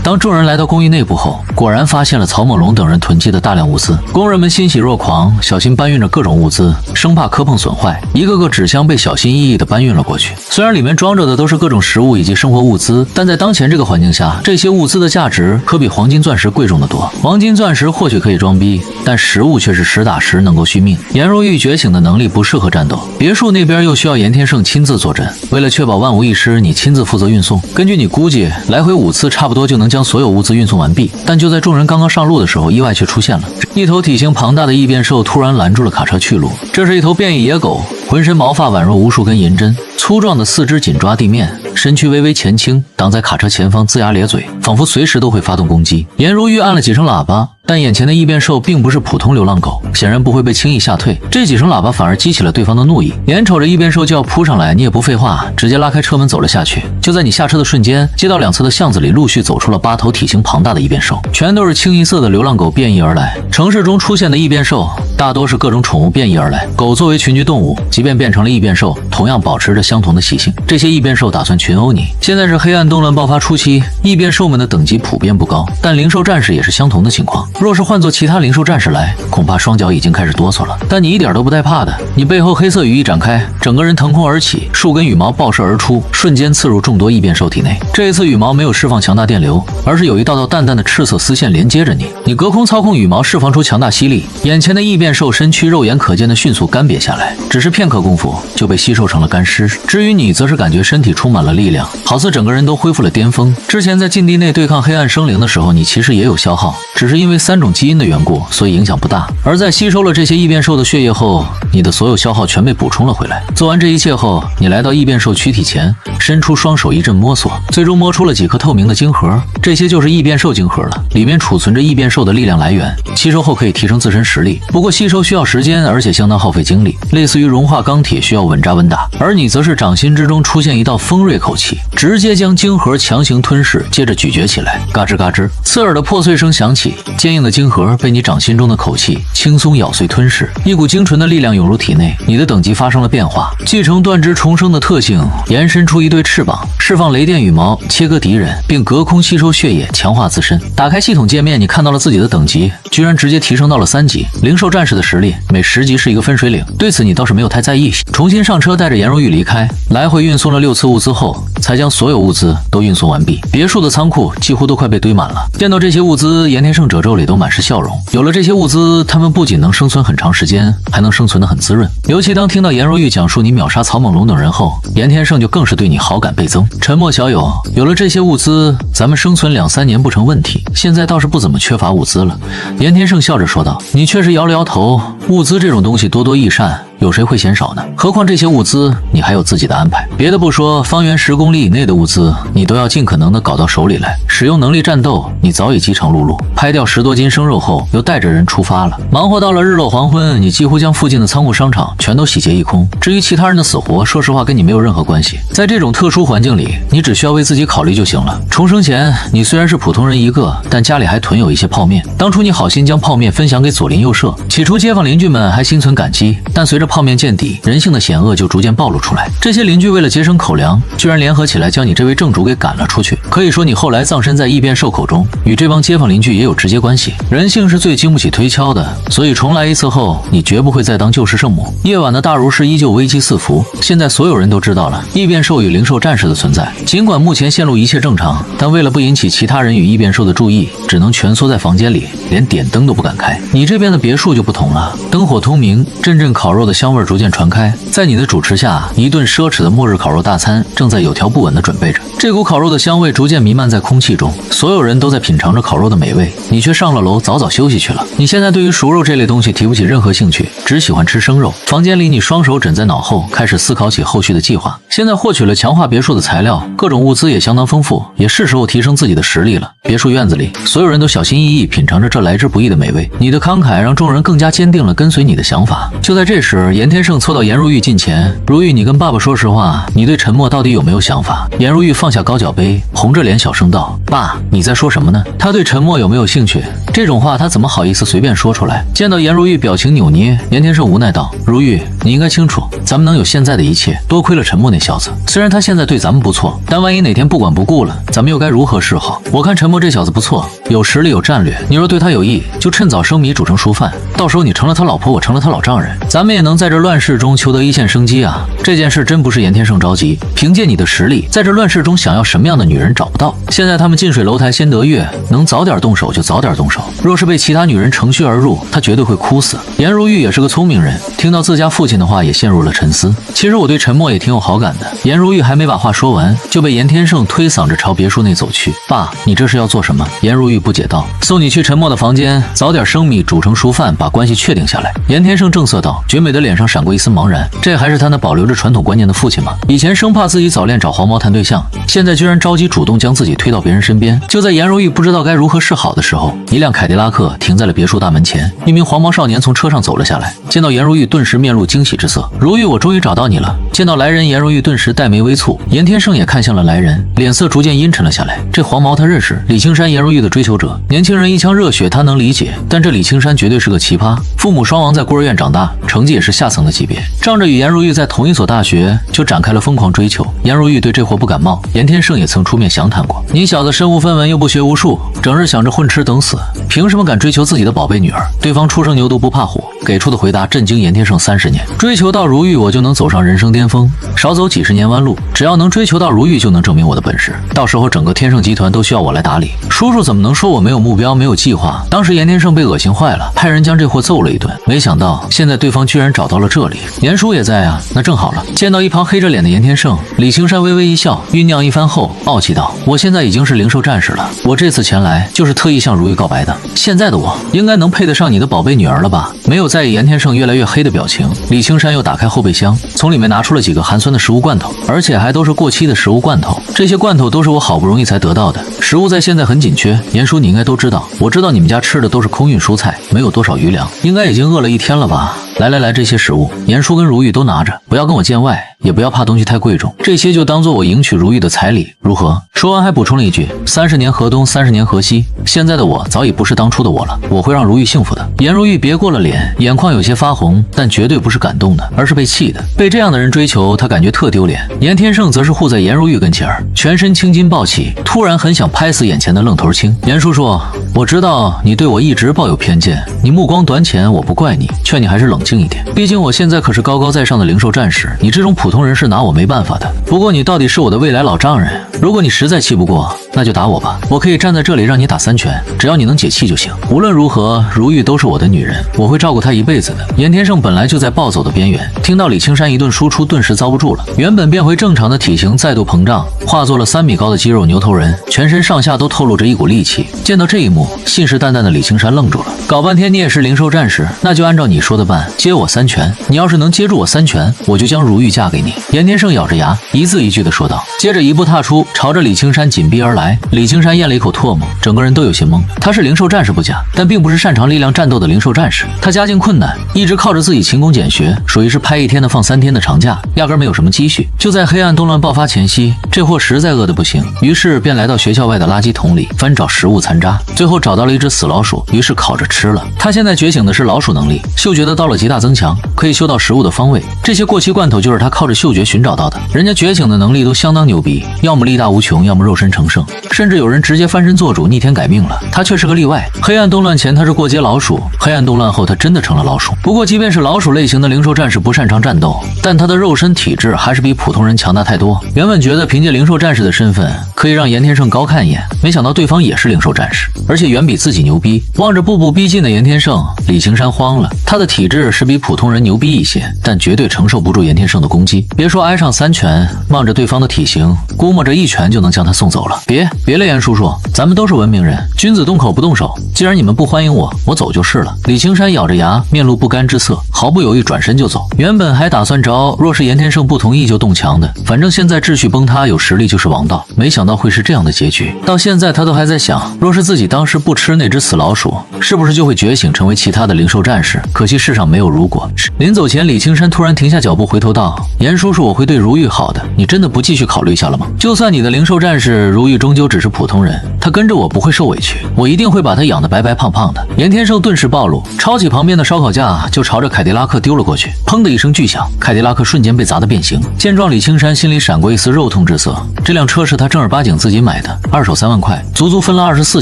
A: 当众人来到公寓内部后，果然发现了曹猛龙等人囤积的大量物资。工人们欣喜若狂，小心搬运着各种物资，生怕磕碰损坏。一个个纸箱被小心翼翼地搬运了过去。虽然里面装着的都是各种食物以及生活物资，但在当前这个环境下，这些物资的价值可比黄金钻石贵重得多。黄金钻石或许可以装逼，但食物却是实打实能够续命。颜如玉觉醒的能力不适合战斗，别墅那边又需要严天胜亲自坐镇，为了确保万无一失，你亲自负责运送。根据你估计，来回5次差不多就能将所有物资运送完毕。但就在众人刚刚上路的时候，意外却出现了。一头体型庞大的异变兽突然拦住了卡车去路。这是一头变异野狗，浑身毛发宛若无数根银针，粗壮的四肢紧抓地面，身躯微微前倾，挡在卡车前方，龇牙咧嘴，仿佛随时都会发动攻击。颜如玉按了几声喇叭，但眼前的异变兽并不是普通流浪狗，显然不会被轻易吓退。这几声喇叭反而激起了对方的怒意。眼瞅着异变兽就要扑上来，你也不废话，直接拉开车门走了下去。就在你下车的瞬间，街道两侧的巷子里陆续走出了8头体型庞大的异变兽，全都是清一色的流浪狗变异而来。城市中出现的异变兽大多是各种宠物变异而来，狗作为群居动物，即便变成了异变兽，同样保持着相同的习性。这些异变兽打算群殴你。现在是黑暗动乱爆发初期，异变兽们的等级普遍不高，但灵兽战士也是相同的情况。若是换做其他灵兽战士来，恐怕双脚已经开始哆嗦了。但你一点都不带怕的，你背后黑色羽翼展开，整个人腾空而起，数根羽毛爆射而出，瞬间刺入众多异变兽体内。这一次羽毛没有释放强大电流，而是有一道道淡淡的赤色丝线连接着你。你隔空操控羽毛释放出强大吸力，眼前的异变兽身躯肉眼可见的迅速干瘪下来，只是片刻功夫就被吸收成了干尸。至于你，则是感觉身体充满了力量，好似整个人都恢复了巅峰。之前在禁地内对抗黑暗生灵的时候，你其实也有消耗，只是因为3种基因的缘故，所以影响不大。而在吸收了这些异变兽的血液后，你的所有消耗全被补充了回来。做完这一切后，你来到异变兽躯体前，伸出双手一阵摸索，最终摸出了几颗透明的晶核。这些就是异变兽晶核了，里面储存着异变兽的力量来源，吸收后可以提升自身实力。不过吸收需要时间，而且相当耗费精力，类似于融化钢铁，需要稳扎稳打。而你则是掌心之中出现一道锋锐口气，直接将晶核强行吞噬，接着咀嚼起来，嘎吱嘎吱，刺耳的破碎声响起，坚硬的晶核被你掌心中的口气轻松咬碎吞噬，一股精纯的力量涌入体内。你的等级发生了变化，继承断肢重生的特性，延伸出一对翅膀，释放雷电羽毛，切割敌人，并隔空吸收血液，强化自身。打开系统界面，你看到了自己的等级，居然直接提升到了3级。灵兽战士的实力每10级是一个分水岭，对此你倒是是没有太在意。重新上车，带着颜如玉离开，来回运送了6次物资后，才将所有物资都运送完毕。别墅的仓库几乎都快被堆满了。见到这些物资，严天胜褶皱里都满是笑容。有了这些物资，他们不仅能生存很长时间，还能生存得很滋润。尤其当听到颜如玉讲述你秒杀曹猛龙等人后，严天胜就更是对你好感倍增。沉默小友，有了这些物资，咱们生存2、3年不成问题。现在倒是不怎么缺乏物资了。严天胜笑着说道。你却是摇了摇头，物资这种东西多多益善，有谁会嫌少呢？何况这些物资你还有自己的安排。别的不说，方圆10公里以内的物资你都要尽可能的搞到手里来。使用能力战斗，你早已饥肠辘辘。拍掉10多斤生肉后，又带着人出发了。忙活到了日落黄昏，你几乎将附近的仓库商场全都洗劫一空。至于其他人的死活，说实话跟你没有任何关系。在这种特殊环境里，你只需要为自己考虑就行了。重生前，你虽然是普通人一个，但家里还囤有一些泡面。当初你好心将泡面分享给左邻右舍，起初街坊邻居们还心存感激，但随着泡面见底，人性的险恶就逐渐暴露出来。这些邻居为了节省口粮，居然联合起来将你这位正主给赶了出去。可以说你后来葬身在异变兽口中，与这帮街坊邻居也有直接关系。人性是最经不起推敲的，所以重来一次后，你绝不会再当救世圣母。夜晚的大如市依旧危机四伏，现在所有人都知道了异变兽与灵兽战士的存在。尽管目前线路一切正常，但为了不引起其他人与异变兽的注意，只能蜷缩在房间里，连点灯都不敢开。你这边的别墅就不同了，灯火通明，阵阵烤肉的香味逐渐传开。在你的主持下，一顿奢侈的末日烤肉大餐正在有条不紊地准备着。这股烤肉的香味逐渐弥漫在空气中，所有人都在品尝着烤肉的美味。你却上了楼早早休息去了。你现在对于熟肉这类东西提不起任何兴趣，只喜欢吃生肉。房间里，你双手枕在脑后，开始思考起后续的计划。现在获取了强化别墅的材料，各种物资也相当丰富，也是时候提升自己的实力了。别墅院子里，所有人都小心翼翼品尝着这来之不易的美味。你的慷慨让众人更加坚定了跟随你的想法。就在这时，严天胜凑到颜如玉近前，如玉，你跟爸爸说实话，你对陈默到底有没有想法？颜如玉放下高脚杯，红着脸小声道：爸，你在说什么呢？他对陈默有没有兴趣？这种话他怎么好意思随便说出来？见到颜如玉表情扭捏，严天胜无奈道：如玉，你应该清楚，咱们能有现在的一切，多亏了陈默那小子。虽然他现在对咱们不错，但万一哪天不管不顾了，咱们又该如何是好？我看陈默这小子不错，有实力有战略，你若对他有意，就趁早生米煮成熟饭，到时候你成了他老婆，我成了他老丈人，咱们也能在这乱世中求得一线生机啊！这件事真不是严天胜着急，凭借你的实力，在这乱世中想要什么样的女人找不到？现在他们近水楼台先得月，能早点动手就早点动手。若是被其他女人乘虚而入，他绝对会哭死。颜如玉也是个聪明人，听到自家父亲的话，也陷入了沉思。其实我对陈默也挺有好感的。颜如玉还没把话说完，就被严天胜推搡着朝别墅内走去。爸，你这是要做什么？颜如玉不解道。送你去陈默的房间，早点生米煮成熟饭，把关系确定下来。严天胜正色道。绝美的脸上闪过一丝茫然，这还是他那保留着传统观念的父亲吗？以前生怕自己早恋找黄毛谈对象，现在居然着急主动将自己推到别人身边。就在颜如玉不知道该如何是好的时候，一辆凯迪拉克停在了别墅大门前，一名黄毛少年从车上走了下来，见到颜如玉顿时面露惊喜之色。如玉，我终于找到你了。见到来人，颜如玉顿时黛眉微蹙，严天胜也看向了来人，脸色逐渐阴沉了下来。这黄毛他认识，李青山，颜如玉的追求者。年轻人一腔热血他能理解，但这李青山绝对是个奇葩，父母双亡，在孤儿院长大，成绩也是下层的级别，仗着与颜如玉在同一所大学，就展开了疯狂追求。颜如玉对这货不感冒，严天胜也曾出面详谈过。你小子身无分文又不学无术，整日想着混吃等死，凭什么敢追求自己的宝贝女儿？对方初生牛犊不怕虎，给出的回答震惊严天胜30年。追求到如玉，我就能走上人生巅峰，少走几十年弯路，只要能追求到如玉，就能证明我的本事。到时候整个天盛集团都需要我来打理。叔叔怎么能说我没有目标没有计划？当时严天胜被恶心坏了，派人将这货揍了一顿，没想到现在对方居然找到了这里。严叔也在啊，那正好了。见到一旁黑着脸的严天胜，李青山微微一笑，酝酿一番后傲气道：我现在已经是灵兽战士了，我这次前来就是特意向如玉告白的。现在的我应该能配得上你的宝贝女儿了吧？没有在意严天胜越来越黑的表情，李青山又打开后备箱，从里面拿出了几个寒酸的食物罐头，而且还都是过期的食物罐头。这些罐头都是我好不容易才得到的，食物在现在很紧缺。严叔你应该都知道，我知道你们家吃的都是空运蔬菜，没有多少余粮，应该已经饿了1天了吧？来，这些食物严叔跟如玉都拿着，不要跟我见外，也不要怕东西太贵重，这些就当做我迎娶如玉的彩礼，如何？说完还补充了一句：30年河东，30年河西，现在的我早已不是当初的我了，我会让如玉幸福的。严如玉别过了脸，脸，眼眶有些发红，但绝对不是感动的，而是被气的。被这样的人追求，他感觉特丢脸。严天胜则是护在颜如玉跟前儿，全身青筋暴起，突然很想拍死眼前的愣头青。严叔叔，我知道你对我一直抱有偏见，你目光短浅，我不怪你，劝你还是冷静一点。毕竟我现在可是高高在上的灵兽战士，你这种普通人是拿我没办法的。不过你到底是我的未来老丈人，如果你实在气不过，那就打我吧，我可以站在这里让你打3拳，只要你能解气就行。无论如何，如玉都是我的女人，我会照顾她一辈子的。严天胜本来就在暴走的边缘，听到李青山一顿输出，顿时遭不住了。原本变回正常的体型再度膨胀，化作了3米高的肌肉牛头人，全身上下都透露着一股戾气。见到这一幕，信誓旦旦的李青山愣住了。搞半天你也是灵兽战士，那就按照你说的办，接我3拳。你要是能接住我3拳，我就将如玉嫁给你。严天胜咬着牙，一字一句的说道，接着一步踏出，朝着李青山紧逼而来。李青山咽了一口唾沫，整个人都有些懵。他是灵兽战士不假，但并不是擅长力量战斗的灵兽战士。他家境困难，一直靠着自己勤工俭学，属于是拍1天的放3天的长假，压根没有什么积蓄。就在黑暗动乱爆发前夕，这货实在饿得不行，于是便来到学校外的垃圾桶里翻找食物残渣，最后找到了一只死老鼠，于是烤着吃了。他现在觉醒的是老鼠能力，嗅觉得到了极大增强，可以嗅到食物的方位。这些过期罐头就是他靠着嗅觉寻找到的。人家觉醒的能力都相当牛逼，要么力大无穷，要么肉身成圣，甚至有人直接翻身做主，逆天改命了。他却是个例外。黑暗动乱前他是过街老鼠，黑暗动乱后他真的成了老鼠。不过即便是老鼠类型的灵兽战士不擅长战斗，但他的肉身体质还是比普通人强大太多。原本觉得凭借灵兽战士的身份可以让严天胜高看一眼，没想到对方也是灵兽战士，而且远比自己牛逼。望着步步逼近的严天胜，李青山慌了。他的体质是比普通人牛逼一些，但绝对承受不住严天胜的攻击。别说挨上3拳，望着对方的体型，估摸着1拳就能将他送走了。别了，严叔叔，咱们都是文明人，君子动口不动手。既然你们不欢迎我，我走就是了。李青山咬着牙，面露不甘之色，毫不犹豫转身就走。原本还打算着，若是严天胜不同意就动强的，反正现在秩序崩塌，有实力就是王道。没想到会是这样的结局。到现在他都还在想，若是自己当时不吃那只死老鼠，是不是就会觉醒成为其他的灵兽战士？可惜世上没有如果。临走前，李青山突然停下脚步，回头道：严叔叔，我会对如玉好的，你真的不继续考虑一下了吗？就算你的灵兽战士，如玉终究只是普通人，他跟着我不会受委屈，我一定会把他养得白白胖胖的。严天胜顿时暴露，抄起旁边的烧烤架就朝着凯迪拉克丢了过去。砰的一声巨响，凯迪拉克瞬间被砸得变形。见状，李青山心里闪过一丝肉痛之色。这辆车是他正儿八经自己买的，二手3万块，足足分了24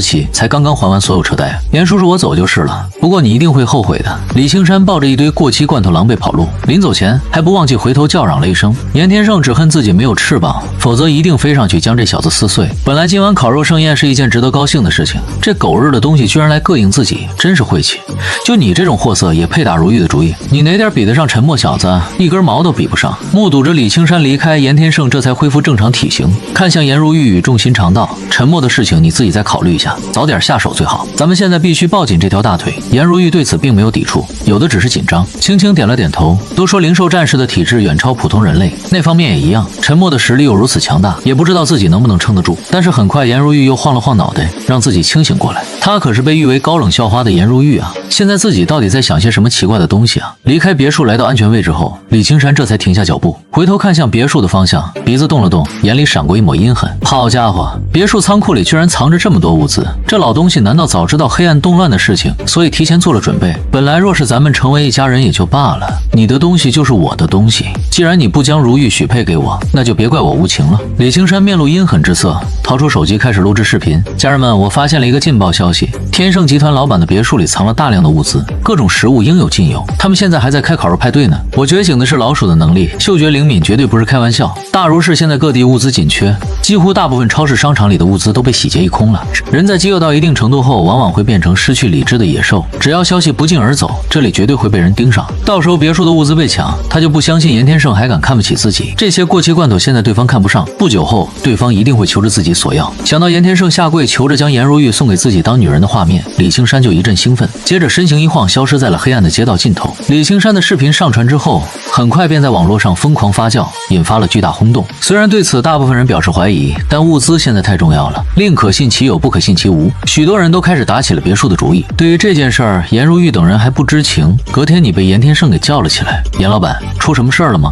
A: 期，才刚刚还完所有车贷。严叔叔，我走就是了，不过你一定会后悔的。李青山抱着一堆过期罐头狼狈跑路，临走前还不忘记回头叫嚷了一声。严天胜只恨自己没有翅膀，否则一定飞上去将这小子撕碎。本来今晚烤肉盛宴是一件值得高兴的事情，这狗日的东西居然来膈应自己，真是晦气。就你这种货色也配打如玉的主意？你哪点比得上沉默小子？一根毛都比不上。目睹着李青山离开，严天胜这才恢复正常体型，看向颜如玉，语重心长道：沉默的事情你自己再考虑一下，早点下手最好。咱们现在必须抱紧这条大腿。颜如玉对此并没有抵触，有的只是紧张，轻轻点了点头。都说灵兽战士的体质远超普通人类，那方面也一样。沉默的实力又如此强大，也不知道自己能不能撑得住。但是很快，颜如玉又晃了晃脑袋，让自己清醒过来。她可是被誉为高冷校花的颜如玉啊，现在自己到底在想些什么奇怪的东西啊？离开别墅来到安全位置后，李青山这才停下脚步，回头看向别墅的方向，鼻子动了动，眼里闪过一抹阴狠。好家伙，别墅仓库里居然藏着这么多物资，这老东西难道早知道黑暗动乱的事情，所以提前做了准备？本来若是咱们成为一家人也就罢了，你的东西就是我的东西，既然你不将如玉许配给我，那就别怪我无情了。李青山面露阴狠之色，掏出手机开始录制视频。家人们，我发现了一个劲爆消息，天盛集团老板的别墅里藏了大量的物资，各种食物应有尽有，他们现在还在开烤肉派对呢。我觉醒的是老鼠的能力，嗅觉灵敏绝对不是开玩笑。大如市现在各地物资紧缺，几乎大部分超市商场里的物资都被洗劫一空了。人在饥饿到一定程度后，往往会变成失去理智的野兽，只要消息不胫而走，这里绝对会被人盯上。到时候别墅的物资被抢，他就不相信严天胜还敢看不起自己。这些过期罐头现在对方看不上，不久后对方一定会求着自己索要。想到严天胜下跪求着将颜如玉送给自己当女人的画面，李青山就一阵兴奋，接着身形一晃，消失在了黑暗的街道尽头。李青山的视频上传之后，很快便在网络上疯狂发酵，引发了巨大轰动。虽然对此大部分人表示怀疑，但物资现在太重要了，宁可信其有，不可信其无。许多人都开始打起了别墅的主意。对于这件事儿，颜如玉等人还不知情。隔天你被严天胜给叫了起来，严老板，出什么事儿了吗？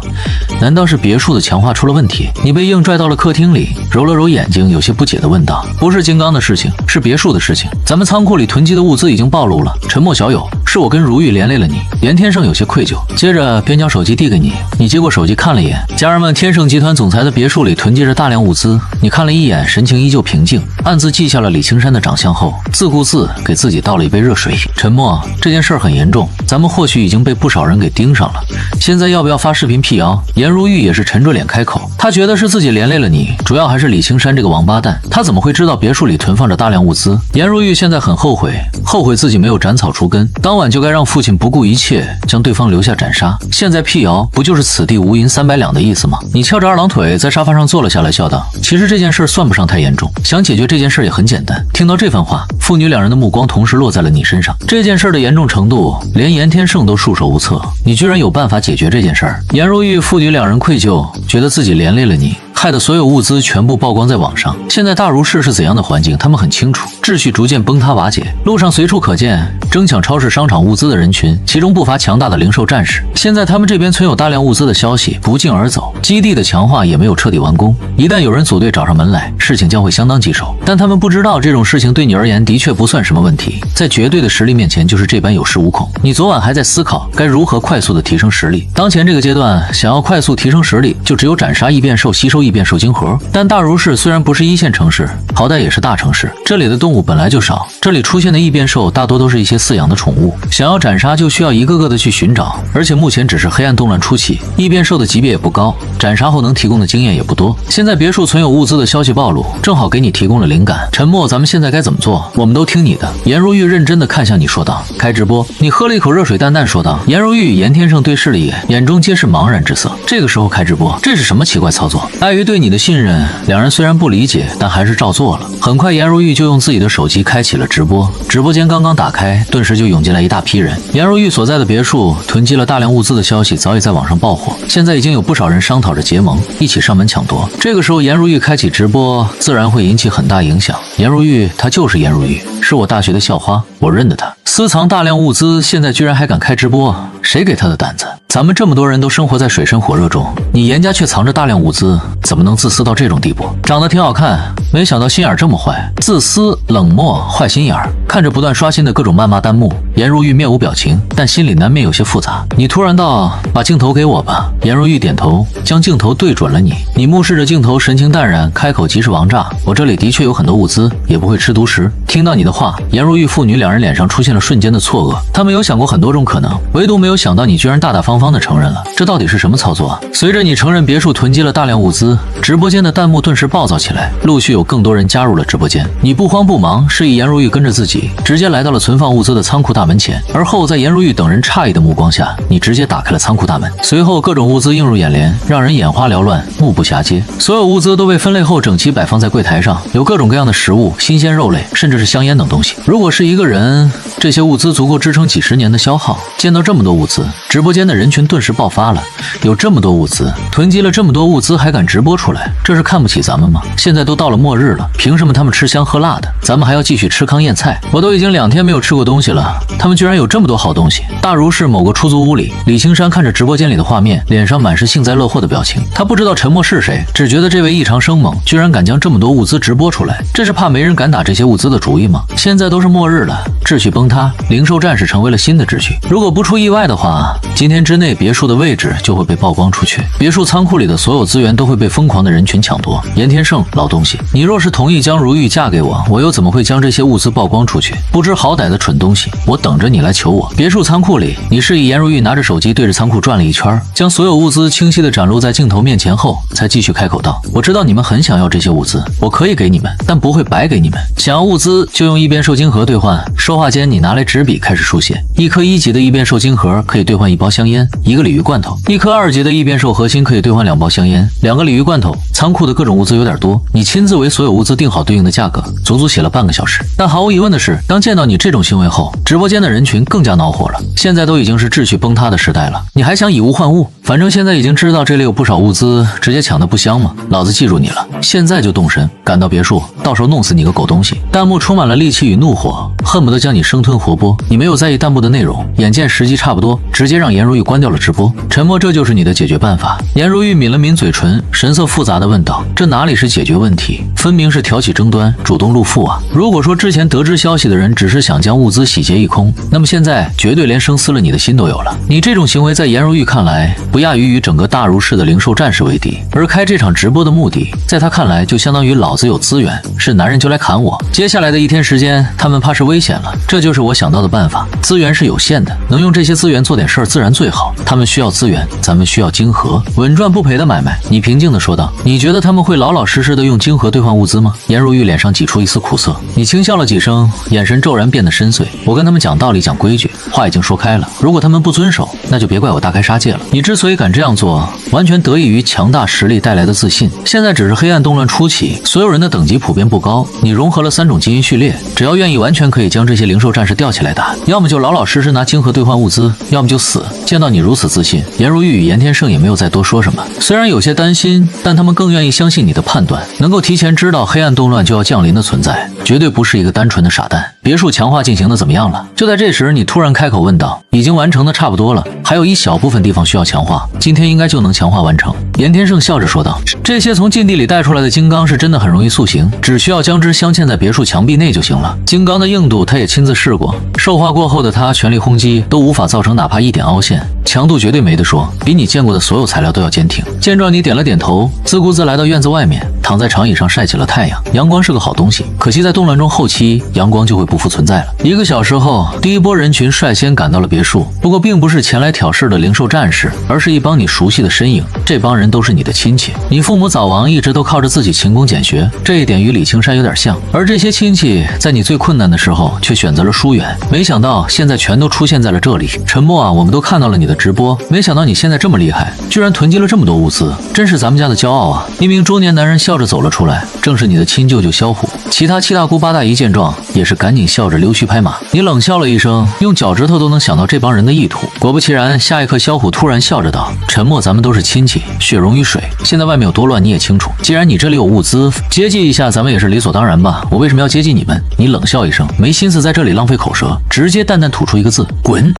A: 难道是别墅的强化出了问题？你被硬拽到了客厅里，揉了揉眼睛，有些不解地问道：“不是金刚的事情，是别墅的事情。咱们仓库里囤积的物资已经暴露了。沉默小友，是我跟如玉连累了你。”严天胜有些愧疚，接着便将手机递给你，你接过手机看了一眼，家人们，天盛集团总裁的别墅里囤积着大量物资。你看了一眼，神情依旧平静，暗自记下了李青山的长相后，自顾自给自己倒了一杯热水。沉默，这件事很严重，咱们或许已经被不少人给盯上了。现在要不要发视频辟谣？颜如玉也是沉着脸开口，他觉得是自己连累了你，主要还是李青山这个王八蛋，他怎么会知道别墅里囤放着大量物资？颜如玉现在很后悔自己没有斩草除根，当晚就该让父亲不顾一切将对方留下斩杀。现在辟谣不就是此地无银300两的意思吗？你翘着二郎腿在沙发上坐了下来，笑道：“其实这件事算不上太严重，想解决这件事也很简单。”听到这番话，父女两人的目光同时落在了你身上。这件事的严重程度，连严天胜都束手无策，你居然有办法解决这件事儿？颜如玉父女两人愧疚，觉得自己连累了你，害得所有物资全部曝光在网上。现在大如市是怎样的环境，他们很清楚，秩序逐渐崩塌瓦解，路上随处可见争抢超市商场物资的人群，其中不乏强大的零售战士。现在他们这边存有大量物资的消息不胫而走，基地的强化也没有彻底完工，一旦有人组队找上门来，事情将会相当棘手。但他们不知道这种事情对你而言的确不算什么问题，在绝对的实力面前就是这般有恃无恐。你昨晚还在思考该如何快速的提升实力，当前这个阶段想要快速提升实力，就只有斩杀异变兽，吸收异变兽晶核。但大如市虽然不是1线城市，好歹也是大城市，这里的动物本来就少，这里出现的异变兽大多都是一些饲养的宠物，想要斩杀就需要一个个的去寻找，而且目前只是黑暗动乱初期，异变兽的级别也不高，斩杀后能提供的经验也不多。现在别墅存有物资的消息暴露，正好给你提供了灵感。沉默，咱们现在该怎么做？我们都听你的。颜如玉认真的看向你说道：“开直播。”你喝了一口热水，淡淡说道。颜如玉与严天胜对视了一眼，眼中皆是茫然之色。这个时候开直播，这是什么奇怪操作？碍于对你的信任，两人虽然不理解，但还是照做了。很快，颜如玉就用自己的手机开启了直播。直播间刚刚打开，顿时就涌进来一大批人。颜如玉所在的别墅囤积了大量物资的消息早已在网上爆火，现在已经有不少人商讨着结盟，一起上门抢夺。这个时候，颜如玉开启直播，自然会引起很大影响。颜如玉，她就是颜如玉，是我大学的校花，我认得她。私藏大量物资，现在居然还敢开直播，谁给她的胆子？咱们这么多人都生活在水深火热中，你严家却藏着大量物资，怎么能自私到这种地步？长得挺好看，没想到心眼这么坏，自私、冷漠、坏心眼儿。看着不断刷新的各种谩骂弹幕，颜如玉面无表情，但心里难免有些复杂。你突然道：“把镜头给我吧。”颜如玉点头，将镜头对准了你。你目视着镜头，神情淡然，开口即是王炸：“我这里的确有很多物资，也不会吃独食。”听到你的话，颜如玉父女两人脸上出现了瞬间的错愕。他们有想过很多种可能，唯独没有想到你居然大大方方地承认了。这到底是什么操作啊？随着你承认别墅囤积了大量物资，直播间的弹幕顿时暴躁起来，陆续有更多人加入了直播间。你不慌不忙，示意颜如玉跟着自己，直接来到了存放物资的仓库大门前。而后在颜如玉等人诧异的目光下，你直接打开了仓库大门。随后各种物资映入眼帘，让人眼花缭乱，目不暇接。所有物资都被分类后整齐摆放在柜台上，有各种各样的食物、新鲜肉类，甚至是香烟等东西。如果是一个人，这些物资足够支撑几10年的消耗。见到这么多物资，直播间的人群顿时爆发了。有这么多物资，囤积了这么多物资还敢直播出来，这是看不起咱们吗？现在都到了末日了，凭什么他们吃香喝辣的，咱们还要继续吃糠咽菜？我都已经2天没有吃过东西了，他们居然有这么多好东西。大如市某个出租屋里，李青山看着直播间里的画面，脸上满是幸灾乐祸的表情。他不知道沉默是谁，只觉得这位异常生猛，居然敢将这么多物资直播出来，这是怕没人敢打这些物资的主意吗？现在都是末日了，秩序崩塌，零售战士成为了新的秩序。如果不出意外的话，今天之内别墅的位置就会被曝光出去，别墅仓库里的所有资源都会被疯狂的人群抢夺。严天胜，老东西，你若是同意将如玉嫁给我，我又怎么会将这些物资曝光出去？不知好歹的蠢东西，我等着你来求我。别墅仓库里，你示意颜如玉拿着手机对着仓库转了一圈，将所有物资清晰地展露在镜头面前后，才继续开口道：“我知道你们很想要这些物资，我可以给你们，但不会白给你们。想要物资就用异变兽晶核兑换。”说话间，你拿来纸笔开始书写。1颗1级的异变兽晶核可以兑换1包香烟，1个鲤鱼罐头；1颗2级的异变兽核心可以兑换2包香烟，2个鲤鱼罐头。仓库的各种物资有点多，你亲自为所有物资定好对应的价格，足足写了半个小时。但毫无疑问的是，当见到你这种行为后，直播间间的人群更加恼火了。现在都已经是秩序崩塌的时代了，你还想以物换物？反正现在已经知道这里有不少物资，直接抢的不香吗？老子记住你了，现在就动身，赶到别墅，到时候弄死你个狗东西！弹幕充满了戾气与怒火，恨不得将你生吞活剥。你没有在意弹幕的内容，眼见时机差不多，直接让颜如玉关掉了直播。沉默，这就是你的解决办法？颜如玉抿了抿嘴唇，神色复杂的问道：“这哪里是解决问题，分明是挑起争端，主动入腹啊！如果说之前得知消息的人只是想将物资洗劫一空，那么现在绝对连生撕了你的心都有了。你这种行为在颜如玉看来，不亚于与整个大如市的零售战士为敌。而开这场直播的目的，在他看来就相当于老子有资源，是男人就来砍我。接下来的一天时间，他们怕是危险了。这就是我想到的办法。资源是有限的，能用这些资源做点事儿自然最好。他们需要资源，咱们需要晶核，稳赚不赔的买卖。”你平静地说道：“你觉得他们会老老实实的用晶核兑换物资吗？”颜如玉脸上挤出一丝苦涩，你轻笑了几声，眼神骤然变得深邃。我跟他们讲道理，讲规矩，话已经说开了。如果他们不遵守，那就别怪我大开杀戒了。你之所以敢这样做，完全得益于强大实力带来的自信。现在只是黑暗动乱初期，所有人的等级普遍不高，你融合了3种基因序列，只要愿意，完全可以将这些零售战士吊起来打。要么就老老实实拿晶核兑换物资，要么就死。见到你如此自信，颜如玉与严天胜也没有再多说什么。虽然有些担心，但他们更愿意相信你的判断，能够提前知道黑暗动乱就要降临的存在，绝对不是一个单纯的傻蛋。别墅强化进行的怎么样了？就在这时，你突然开口问道：“已经完成的差不多了，还有一小部分地方需要强化，今天应该就能强化完成。”严天胜笑着说道：“这些从禁地里带出来的金刚是真的很容易塑形，只需要将之镶嵌在别墅墙壁内就行了。金刚的硬度他也亲自试过，兽化过后的他全力轰击都无法造成哪怕一点凹陷，强度绝对没得说，比你见过的所有材料都要坚挺。”见状，你点了点头，自顾自来到院子外面，躺在长椅上晒起了太阳。阳光是个好东西，可惜在动乱中后期，阳光就会不复存在了。1个小时后，第一波人群率先赶到了别墅，不过并不是前来挑事的零售战士，而是一帮你熟悉的身影。这帮人都是你的亲戚，你父母早亡，一直都靠着自己勤工俭学，这一点与李青山有点像。而这些亲戚在你最困难的时候却选择了疏远，没想到现在全都出现在了这里。沉默啊，我们都看到了你的直播，没想到你现在这么厉害，居然囤积了这么多物资，真是咱们家的骄傲啊！一名中年男人笑着走了出来，正是你的亲舅舅萧虎。其他7大姑8大姨见状，也是赶紧笑着溜须拍马。你冷笑了一声，用脚趾头都能想到这帮人的意图。果不其然，下一刻萧虎突然笑着道：“沉默，咱们都是亲戚，血溶于水。现在外面有多乱你也清楚，既然你这里有物资，接济一下咱们也是理所当然吧？我为什么要接济你们？”你冷笑一声，没心思在这里浪费口舌，直接淡淡吐出一个字：滚。